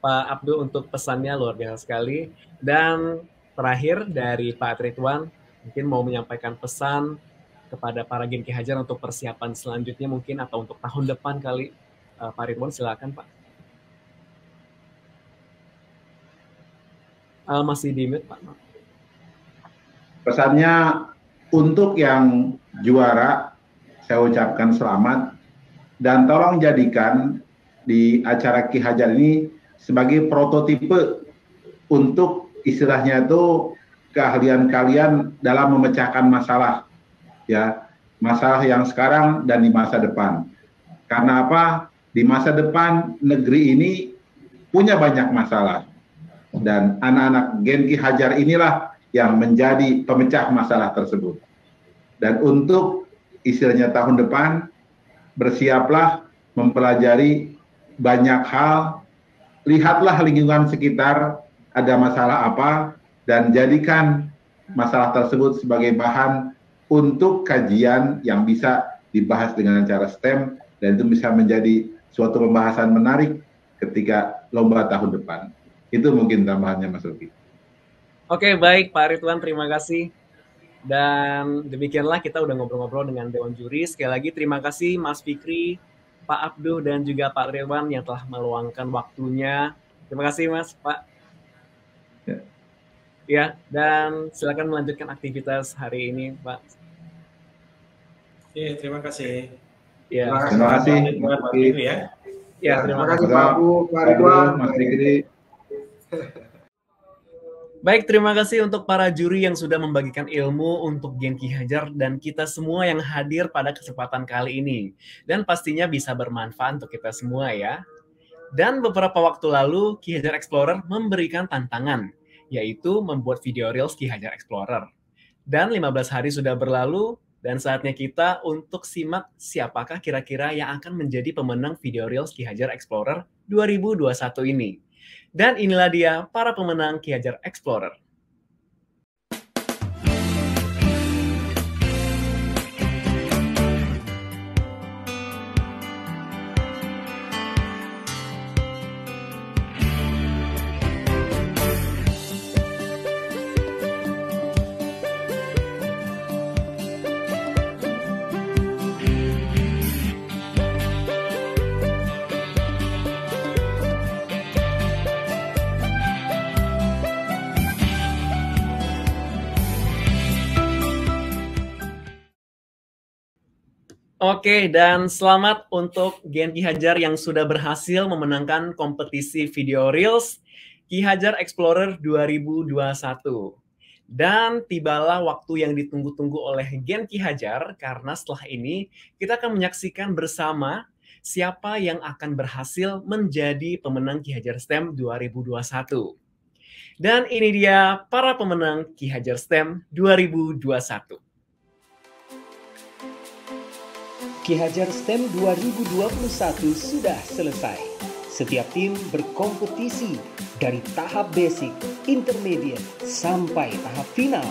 Pak Abdul untuk pesannya luar biasa sekali. Dan terakhir dari Pak Ridwan, mungkin mau menyampaikan pesan kepada para Genki Hajar untuk persiapan selanjutnya mungkin atau untuk tahun depan kali. Pak Ridwan silakan Pak. Masih di mute Pak. Pesannya untuk yang juara, saya ucapkan selamat dan tolong jadikan di acara Ki Hajar ini sebagai prototipe untuk istilahnya itu keahlian kalian dalam memecahkan masalah, ya, masalah yang sekarang dan di masa depan. Karena apa? Di masa depan negeri ini punya banyak masalah, dan anak-anak Gen Ki Hajar inilah yang menjadi pemecah masalah tersebut. Dan untuk istilahnya tahun depan, bersiaplah mempelajari banyak hal, lihatlah lingkungan sekitar ada masalah apa, dan jadikan masalah tersebut sebagai bahan untuk kajian yang bisa dibahas dengan cara STEM, dan itu bisa menjadi suatu pembahasan menarik ketika lomba tahun depan. Itu mungkin tambahannya, Mas Luki. Oke, baik Pak Ridwan, terima kasih. Dan demikianlah kita udah ngobrol-ngobrol dengan Dewan Juri. Sekali lagi terima kasih Mas Fikri, Pak Abduh, dan juga Pak Ridwan yang telah meluangkan waktunya. Terima kasih Mas, Pak. Ya, dan silakan melanjutkan aktivitas hari ini, Pak. Oke, terima kasih. Ya, terima kasih Mas Fikri ya. Ya, terima kasih Pak Abu, Pak Ridwan, Mas Fikri. Baik, terima kasih untuk para juri yang sudah membagikan ilmu untuk Gen Ki Hajar dan kita semua yang hadir pada kesempatan kali ini. Dan pastinya bisa bermanfaat untuk kita semua ya. Dan beberapa waktu lalu, Ki Hajar Explorer memberikan tantangan, yaitu membuat video reels Ki Hajar Explorer. Dan 15 hari sudah berlalu, dan saatnya kita untuk simak siapakah kira-kira yang akan menjadi pemenang video reels Ki Hajar Explorer 2021 ini. Dan inilah dia para pemenang Ki Hajar Explorer. Oke, dan selamat untuk Gen Ki Hajar yang sudah berhasil memenangkan kompetisi video reels Ki Hajar Explorer 2021. Dan tibalah waktu yang ditunggu-tunggu oleh Gen Ki Hajar, karena setelah ini kita akan menyaksikan bersama siapa yang akan berhasil menjadi pemenang Ki Hajar STEM 2021. Dan ini dia para pemenang Ki Hajar STEM 2021. Ki Hajar STEM 2021 sudah selesai. Setiap tim berkompetisi dari tahap basic, intermediate, sampai tahap final.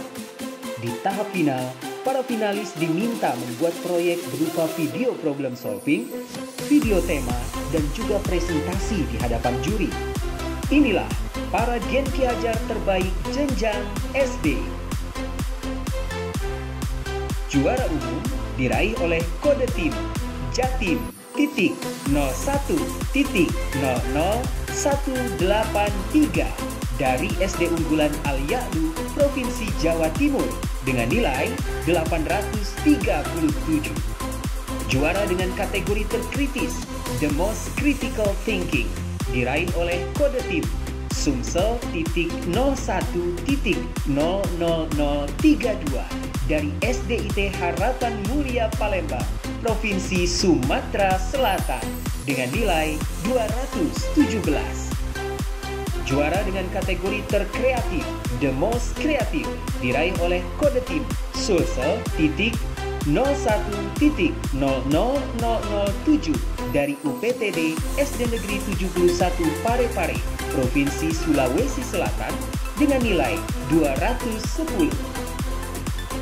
Di tahap final, para finalis diminta membuat proyek berupa video problem solving, video tema, dan juga presentasi di hadapan juri. Inilah para Gen Ki Hajar terbaik jenjang SD. Juara umum diraih oleh kode tim Jatim titik 01.00183 dari SD unggulan Al-Ya'lu, Provinsi Jawa Timur dengan nilai 837. Juara dengan kategori terkritis The Most Critical Thinking diraih oleh kode tim Sumsel titik 01.00032 dari SDIT Harapan Mulia Palembang, Provinsi Sumatera Selatan dengan nilai 217. Juara dengan kategori terkreatif The Most Creative diraih oleh kode tim Sulsel titik 01.00007 dari UPTD SD Negeri 71 Parepare, Provinsi Sulawesi Selatan dengan nilai 210.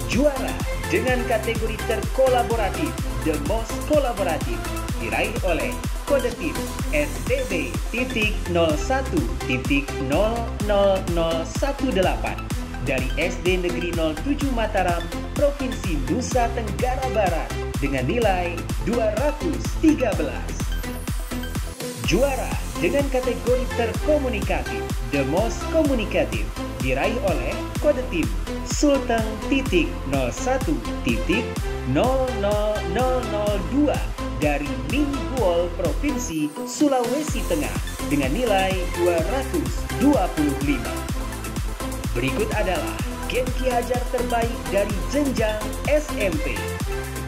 Juara dengan kategori terkolaboratif The Most Kolaboratif diraih oleh kode tim SDB titik 01.00018 dari SD Negeri 07 Mataram, Provinsi Nusa Tenggara Barat dengan nilai 213. Juara dengan kategori terkomunikatif The Most Komunikatif diraih oleh kode tim Sulteng titik 01.00002 dari Ninggoal Provinsi Sulawesi Tengah dengan nilai 225. Berikut adalah Gen Ki Hajar terbaik dari jenjang SMP.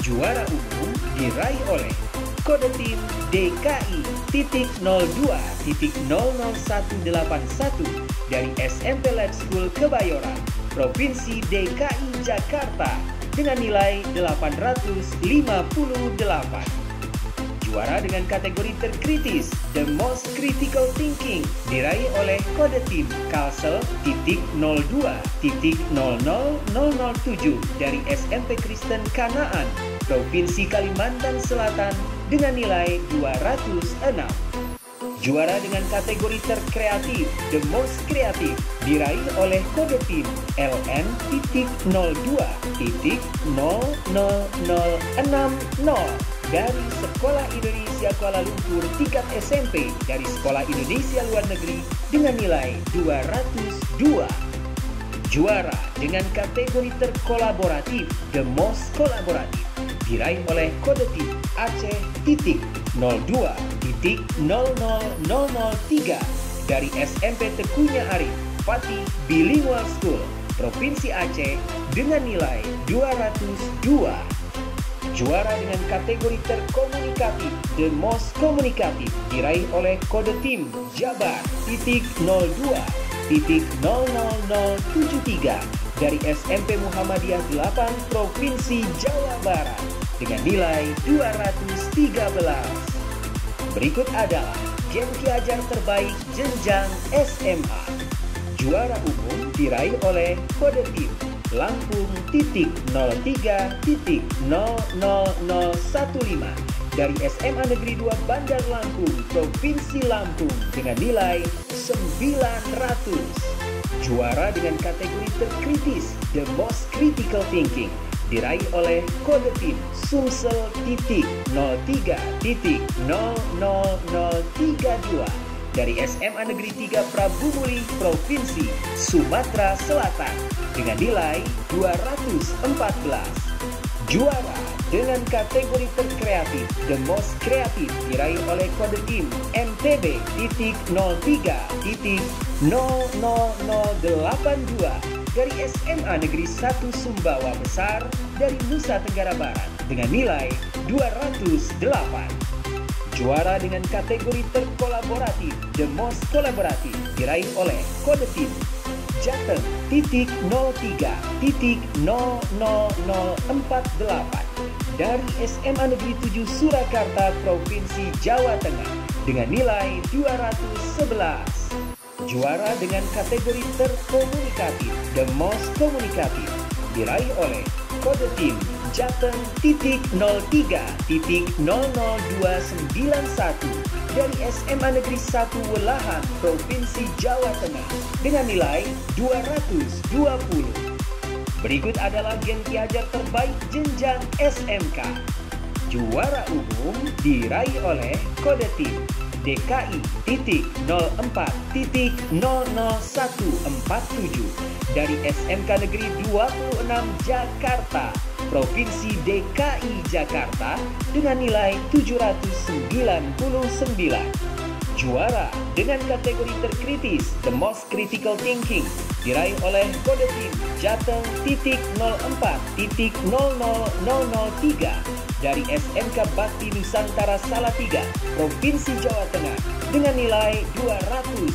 Juara umum diraih oleh kode tim DKI .02.00181 dari SMP Lab School Kebayoran, Provinsi DKI Jakarta dengan nilai 858. Juara dengan kategori terkritis The Most Critical Thinking diraih oleh kode tim Kalsel .02.00007 dari SMP Kristen Kanaan, Provinsi Kalimantan Selatan dengan nilai 206. Juara dengan kategori terkreatif The Most Kreatif diraih oleh kode tim LN.02.00060 dari Sekolah Indonesia Kuala Lumpur tingkat SMP dari Sekolah Indonesia Luar Negeri dengan nilai 202. Juara dengan kategori terkolaboratif The Most Kolaboratif diraih oleh kode tim Aceh.02.00003 dari SMP Tekunya Arif Fatih Bilingual School, Provinsi Aceh dengan nilai 202. Juara dengan kategori terkomunikatif The Most Komunikatif diraih oleh kode tim Jabar .0000073 dari SMP Muhammadiyah 8 Provinsi Jawa Barat dengan nilai 213. Berikut adalah Gen Ki Hajar terbaik jenjang SMA. Juara umum diraih oleh kode tim Lampung .03.00015 dari SMA Negeri 2 Bandar Lampung, Provinsi Lampung dengan nilai 900. Juara dengan kategori terkritis The Most Critical Thinking diraih oleh kode tim Sumsel .03.00032 dari SMA Negeri 3 Prabu Muli, Provinsi Sumatera Selatan dengan nilai 214. Juara dengan kategori terkreatif The Most Kreatif diraih oleh kode tim MTB.000082 dari SMA Negeri 1 Sumbawa Besar dari Nusa Tenggara Barat dengan nilai 208. Juara dengan kategori terkolaboratif The Most Kolaboratif diraih oleh kode tim Jateng .03.00048 dari SMA Negeri 7 Surakarta, Provinsi Jawa Tengah dengan nilai 211. Juara dengan kategori terkomunikatif The Most Komunikatif diraih oleh kode tim Jateng .03.00291 dari SMA Negeri 1 Welahan, Provinsi Jawa Tengah dengan nilai 220. Berikut adalah Gen Ki Hajar terbaik jenjang SMK. Juara umum diraih oleh kode tim DKI .04.00147 dari SMK Negeri 26 Jakarta, Provinsi DKI Jakarta dengan nilai 799. Juara dengan kategori terkritis The Most Critical Thinking diraih oleh kode tim Jateng .04.00003 dari SMK Bakti Nusantara Salatiga, Provinsi Jawa Tengah dengan nilai 212.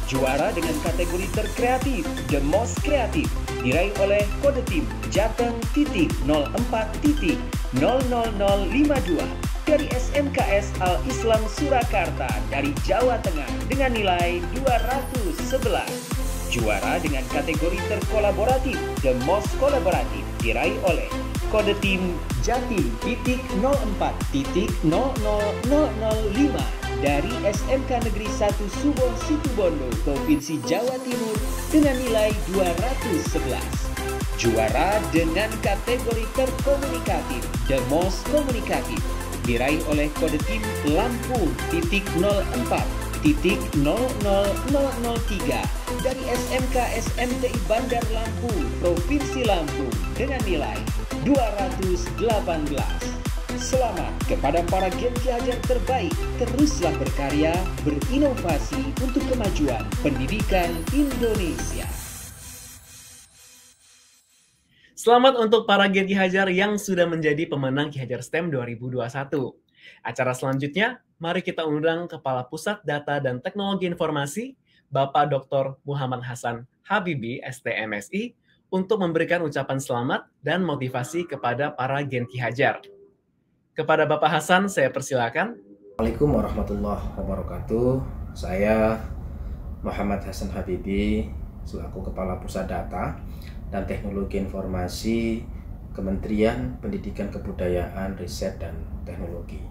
Juara dengan kategori terkreatif The Most Kreatif diraih oleh kode tim Jateng .04.00052 dari SMKS Al-Islam Surakarta dari Jawa Tengah dengan nilai 211. Juara dengan kategori terkolaboratif The Most Kolaboratif diraih oleh kode tim Jatim .04.00005 dari SMK Negeri 1 Subon Situbondo, Provinsi Jawa Timur dengan nilai 211. Juara dengan kategori terkomunikatif The Most Komunikatif diraih oleh kode tim Lampung .04.00003 dari SMK SMTI Bandar Lampung, Provinsi Lampung dengan nilai 218. Selamat kepada para Gen Ki Hajar terbaik. Teruslah berkarya, berinovasi untuk kemajuan pendidikan Indonesia. Selamat untuk para Gen Ki Hajar yang sudah menjadi pemenang Ki Hajar STEM 2021. Acara selanjutnya, mari kita undang Kepala Pusat Data dan Teknologi Informasi, Bapak Dr. Muhammad Hasan Habibi, STMSI, untuk memberikan ucapan selamat dan motivasi kepada para Gen Ki Hajar. Kepada Bapak Hasan, saya persilakan. Assalamualaikum warahmatullahi wabarakatuh. Saya Muhammad Hasan Habibi, selaku Kepala Pusat Data dan Teknologi Informasi Kementerian Pendidikan Kebudayaan, Riset, dan Teknologi.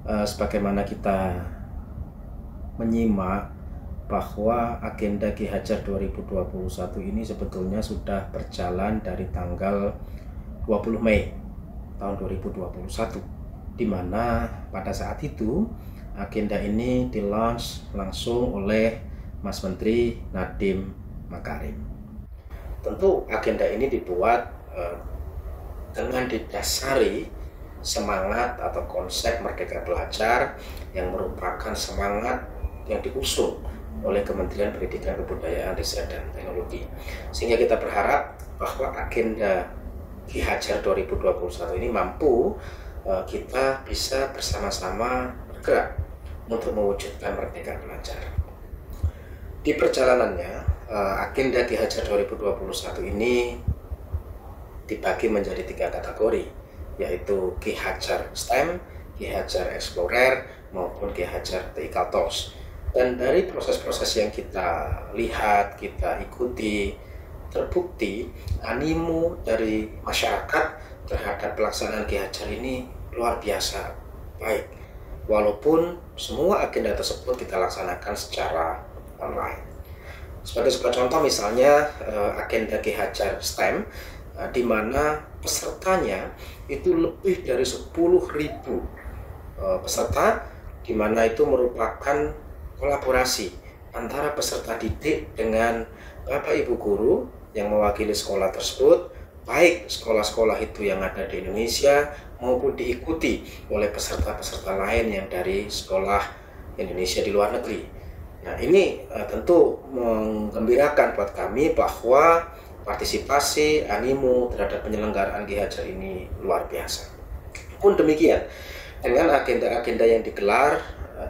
Sebagaimana kita menyimak bahwa agenda Ki Hajar 2021 ini sebetulnya sudah berjalan dari tanggal 20 Mei tahun 2021, di mana pada saat itu agenda ini di-launch langsung oleh Mas Menteri Nadiem Makarim. Tentu agenda ini dibuat dengan didasari semangat atau konsep Merdeka Belajar yang merupakan semangat yang diusung oleh Kementerian Pendidikan Kebudayaan, Riset, dan Teknologi. Sehingga kita berharap bahwa agenda Ki Hajar 2021 ini mampu kita bisa bersama-sama bergerak untuk mewujudkan Merdeka Belajar. Di perjalanannya, agenda Ki Hajar 2021 ini dibagi menjadi 3 kategori, yaitu Ki Hajar STEM, Ki Hajar Explorer, maupun Ki Hajar TIK TOS. Dan dari proses-proses yang kita lihat, kita ikuti, terbukti animo dari masyarakat terhadap pelaksanaan Ki Hajar ini luar biasa baik. Walaupun semua agenda tersebut kita laksanakan secara online. Sebagai sebuah contoh misalnya agenda Ki Hajar STEM, di mana pesertanya itu lebih dari 10.000 peserta, di mana itu merupakan kolaborasi antara peserta didik dengan Bapak Ibu guru yang mewakili sekolah tersebut, baik sekolah-sekolah itu yang ada di Indonesia maupun diikuti oleh peserta-peserta lain yang dari sekolah Indonesia di luar negeri. Nah, ini tentu menggembirakan buat kami bahwa partisipasi, animo terhadap penyelenggaraan Ki Hajar ini luar biasa. Pun demikian, dengan agenda-agenda yang digelar,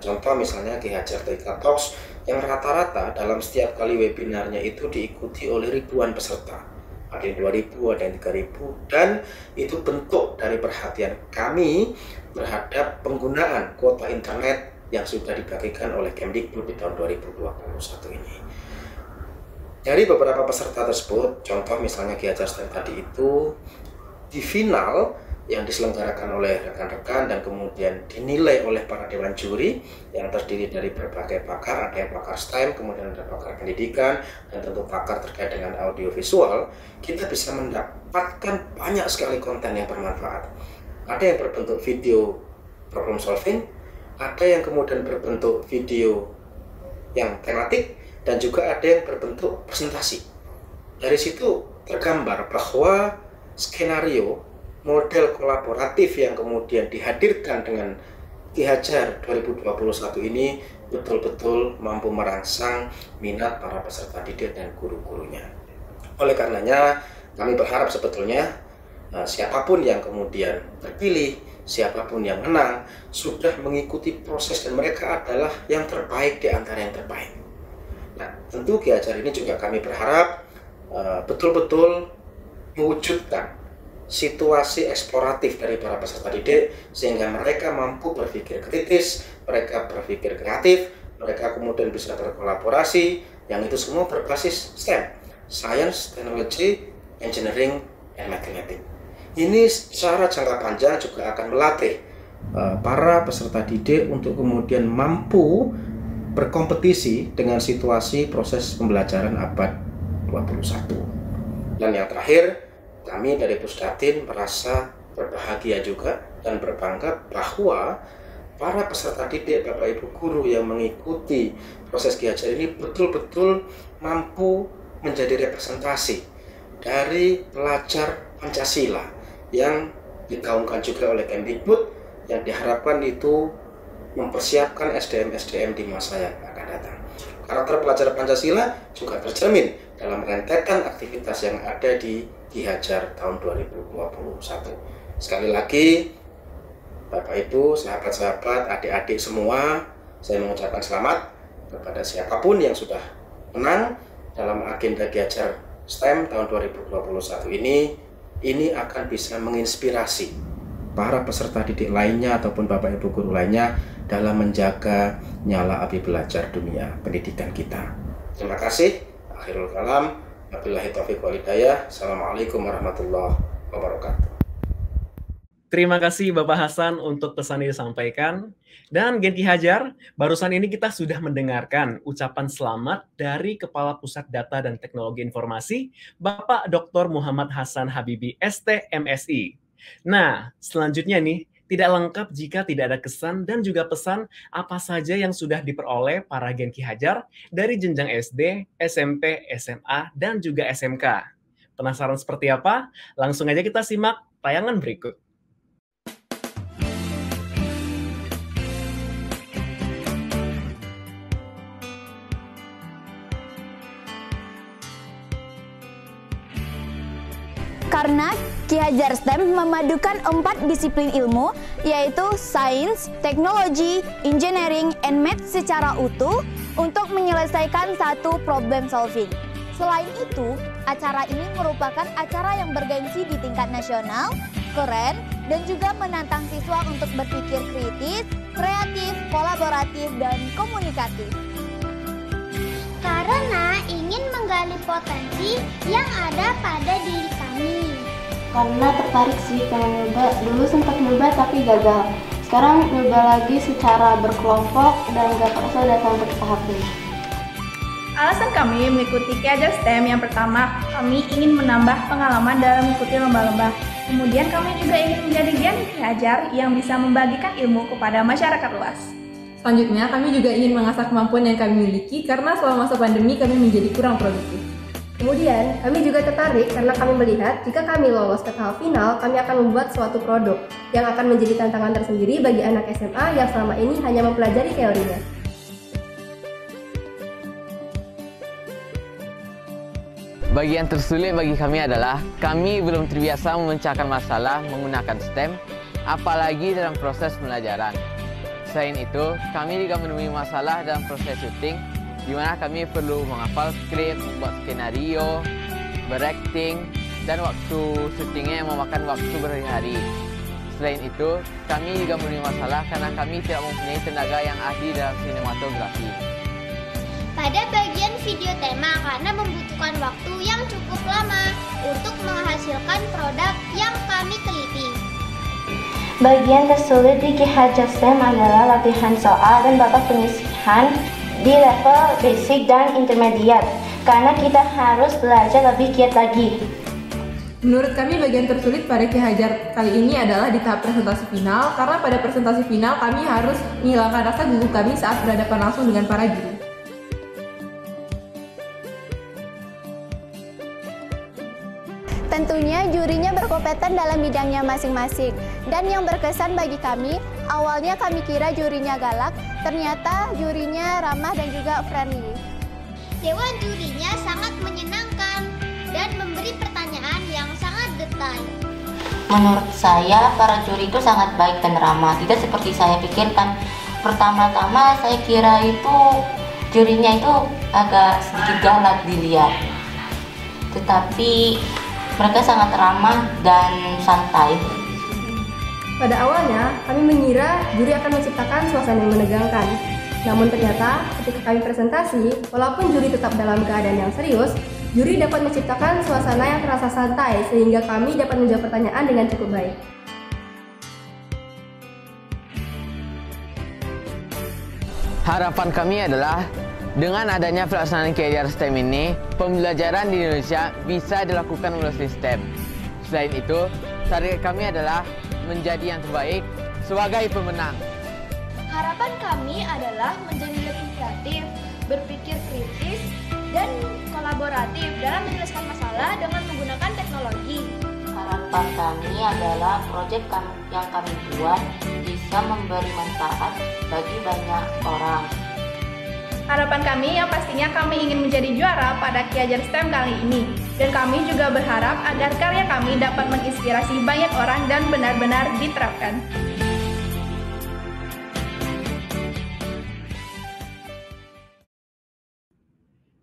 contoh misalnya Ki Hajar TIK TOS yang rata-rata dalam setiap kali webinarnya itu diikuti oleh ribuan peserta. Ada yang 2.000, ada yang 3.000, dan itu bentuk dari perhatian kami terhadap penggunaan kuota internet yang sudah dibagikan oleh Kemdikbud di tahun 2021 ini. Dari beberapa peserta tersebut, contoh misalnya Ki Hajar STEM tadi itu, di final yang diselenggarakan oleh rekan-rekan dan kemudian dinilai oleh para dewan juri yang terdiri dari berbagai pakar, ada yang pakar STEM, kemudian ada pakar pendidikan, dan tentu pakar terkait dengan audiovisual, kita bisa mendapatkan banyak sekali konten yang bermanfaat. Ada yang berbentuk video problem solving, ada yang kemudian berbentuk video yang tematik, dan juga ada yang berbentuk presentasi. Dari situ tergambar bahwa skenario model kolaboratif yang kemudian dihadirkan dengan Ki Hajar 2021 ini betul-betul mampu merangsang minat para peserta didik dan guru-gurunya. Oleh karenanya, kami berharap sebetulnya siapapun yang kemudian terpilih, siapapun yang menang, sudah mengikuti proses dan mereka adalah yang terbaik di antara yang terbaik. Nah, tentu Ki Hajar ini juga kami berharap betul-betul mewujudkan situasi eksploratif dari para peserta didik sehingga mereka mampu berpikir kritis, mereka berpikir kreatif, mereka kemudian bisa berkolaborasi, yang itu semua berbasis STEM, Science, Technology, Engineering, and Mathematics. Ini secara jangka panjang juga akan melatih para peserta didik untuk kemudian mampu berkompetisi dengan situasi proses pembelajaran abad 21. Dan yang terakhir, kami dari Pusdatin merasa berbahagia juga dan berbangga bahwa para peserta didik, Bapak Ibu guru yang mengikuti proses Ki Hajar ini betul-betul mampu menjadi representasi dari pelajar Pancasila yang digaungkan juga oleh Kemdikbud yang diharapkan itu mempersiapkan SDM-SDM di masa yang akan datang. Karakter pelajar Pancasila juga tercermin dalam rentetan aktivitas yang ada di Ki Hajar tahun 2021. Sekali lagi, Bapak Ibu, sahabat-sahabat, adik-adik semua, saya mengucapkan selamat kepada siapapun yang sudah menang dalam agenda Ki Hajar STEM tahun 2021 ini. Ini akan bisa menginspirasi para peserta didik lainnya ataupun Bapak Ibu guru lainnya dalam menjaga nyala api belajar dunia pendidikan kita. Terima kasih. Akhirul kalam. Wabillahi taufiq wal hidayah. Assalamualaikum warahmatullahi wabarakatuh. Terima kasih Bapak Hasan untuk pesan yang disampaikan. Dan Gen Ki Hajar, barusan ini kita sudah mendengarkan ucapan selamat dari Kepala Pusat Data dan Teknologi Informasi, Bapak Dr. Muhammad Hasan Habibi, ST, MSI. Nah, selanjutnya nih, tidak lengkap jika tidak ada kesan dan juga pesan apa saja yang sudah diperoleh para Gen Ki Hajar dari jenjang SD, SMP, SMA, dan juga SMK. Penasaran seperti apa? Langsung aja kita simak tayangan berikut. Karena Ki Hajar STEM memadukan 4 disiplin ilmu, yaitu sains, teknologi, engineering, and math secara utuh untuk menyelesaikan satu problem solving. Selain itu, acara ini merupakan acara yang bergengsi di tingkat nasional, keren, dan juga menantang siswa untuk berpikir kritis, kreatif, kolaboratif, dan komunikatif. Karena ingin menggali potensi yang ada pada diri kami. Karena tertarik sih, pengen nyoba. Dulu sempat nyoba tapi gagal. Sekarang nyoba lagi secara berkelompok dan gak terasa udah sampai ke tahap ini. Alasan kami mengikuti Ki Hajar STEM yang pertama, kami ingin menambah pengalaman dalam mengikuti lomba-lomba. Kemudian kami juga ingin menjadi Gen Ki Hajar yang bisa membagikan ilmu kepada masyarakat luas. Selanjutnya, kami juga ingin mengasah kemampuan yang kami miliki karena selama masa pandemi kami menjadi kurang produktif. Kemudian, kami juga tertarik karena kami melihat jika kami lolos ke tahap final, kami akan membuat suatu produk yang akan menjadi tantangan tersendiri bagi anak SMA yang selama ini hanya mempelajari teorinya. Bagian tersulit bagi kami adalah kami belum terbiasa memecahkan masalah menggunakan STEM, apalagi dalam proses pembelajaran. Selain itu, kami juga menemui masalah dalam proses syuting, di mana kami perlu menghafal skrip, membuat skenario, berakting, dan waktu syutingnya yang memakan waktu berhari-hari. Selain itu, kami juga menemui masalah karena kami tidak mempunyai tenaga yang ahli dalam sinematografi. Pada bagian video tema karena membutuhkan waktu yang cukup lama untuk menghasilkan produk yang kami teliti. Bagian tersulit di Ki Hajar STEM adalah latihan soal dan babak penyisihan di level basic dan intermediate, karena kita harus belajar lebih giat lagi. Menurut kami bagian tersulit pada Ki Hajar kali ini adalah di tahap presentasi final, karena pada presentasi final kami harus menghilangkan rasa gugup kami saat berhadapan langsung dengan para juri. Tentunya jurinya berkompeten dalam bidangnya masing-masing. Dan yang berkesan bagi kami, awalnya kami kira jurinya galak, ternyata jurinya ramah dan juga friendly. Dewan jurinya sangat menyenangkan dan memberi pertanyaan yang sangat detail. Menurut saya, para juri itu sangat baik dan ramah, tidak seperti saya pikirkan. Pertama-tama saya kira itu jurinya itu agak sedikit galak dilihat. Tetapi mereka sangat ramah dan santai. Pada awalnya, kami mengira juri akan menciptakan suasana yang menegangkan. Namun ternyata, ketika kami presentasi, walaupun juri tetap dalam keadaan yang serius, juri dapat menciptakan suasana yang terasa santai sehingga kami dapat menjawab pertanyaan dengan cukup baik. Harapan kami adalah dengan adanya pelaksanaan Ki Hajar STEM ini, pembelajaran di Indonesia bisa dilakukan melalui STEM. Selain itu, target kami adalah menjadi yang terbaik sebagai pemenang. Harapan kami adalah menjadi lebih kreatif, berpikir kritis, dan kolaboratif dalam menyelesaikan masalah dengan menggunakan teknologi. Harapan harapan kami adalah proyek yang kami buat bisa memberi manfaat bagi banyak orang. Harapan kami yang pastinya kami ingin menjadi juara pada Ki Hajar STEM kali ini. Dan kami juga berharap agar karya kami dapat menginspirasi banyak orang dan benar-benar diterapkan.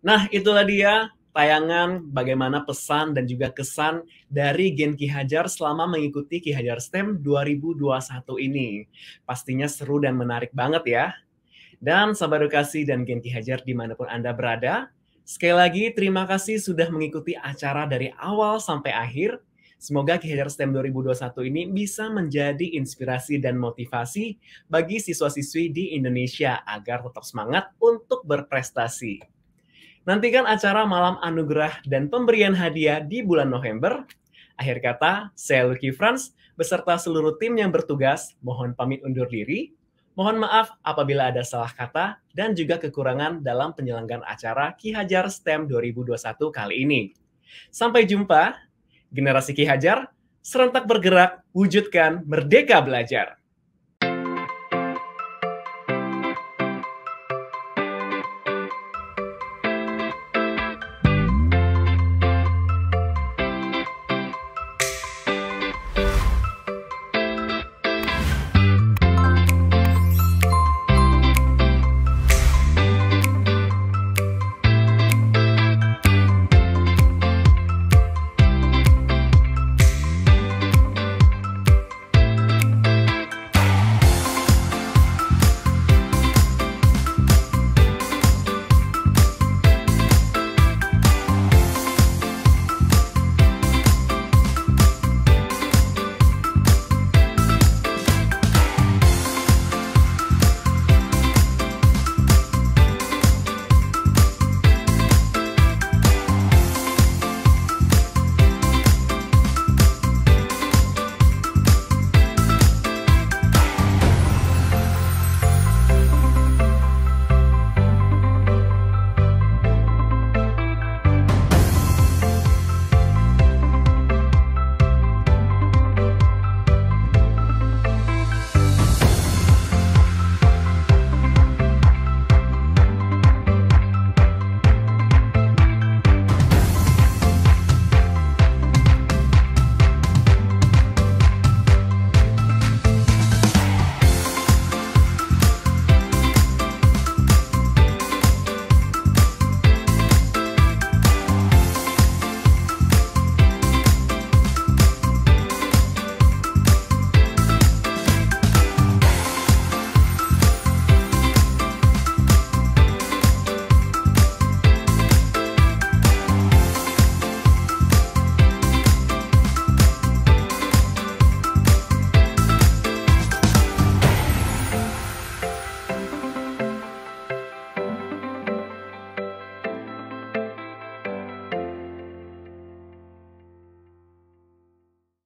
Nah, itulah dia tayangan bagaimana pesan dan juga kesan dari Gen Ki Hajar selama mengikuti Ki Hajar STEM 2021 ini. Pastinya seru dan menarik banget ya. Dan sahabat edukasi dan Gen Ki Hajar dimanapun Anda berada, sekali lagi terima kasih sudah mengikuti acara dari awal sampai akhir. Semoga Ki Hajar STEM 2021 ini bisa menjadi inspirasi dan motivasi bagi siswa-siswi di Indonesia agar tetap semangat untuk berprestasi. Nantikan acara Malam Anugerah dan pemberian hadiah di bulan November. Akhir kata, saya Lucky Franz beserta seluruh tim yang bertugas mohon pamit undur diri. Mohon maaf apabila ada salah kata dan juga kekurangan dalam penyelenggaraan acara Ki Hajar STEM 2021 kali ini. Sampai jumpa, generasi Ki Hajar, serentak bergerak, wujudkan, merdeka belajar.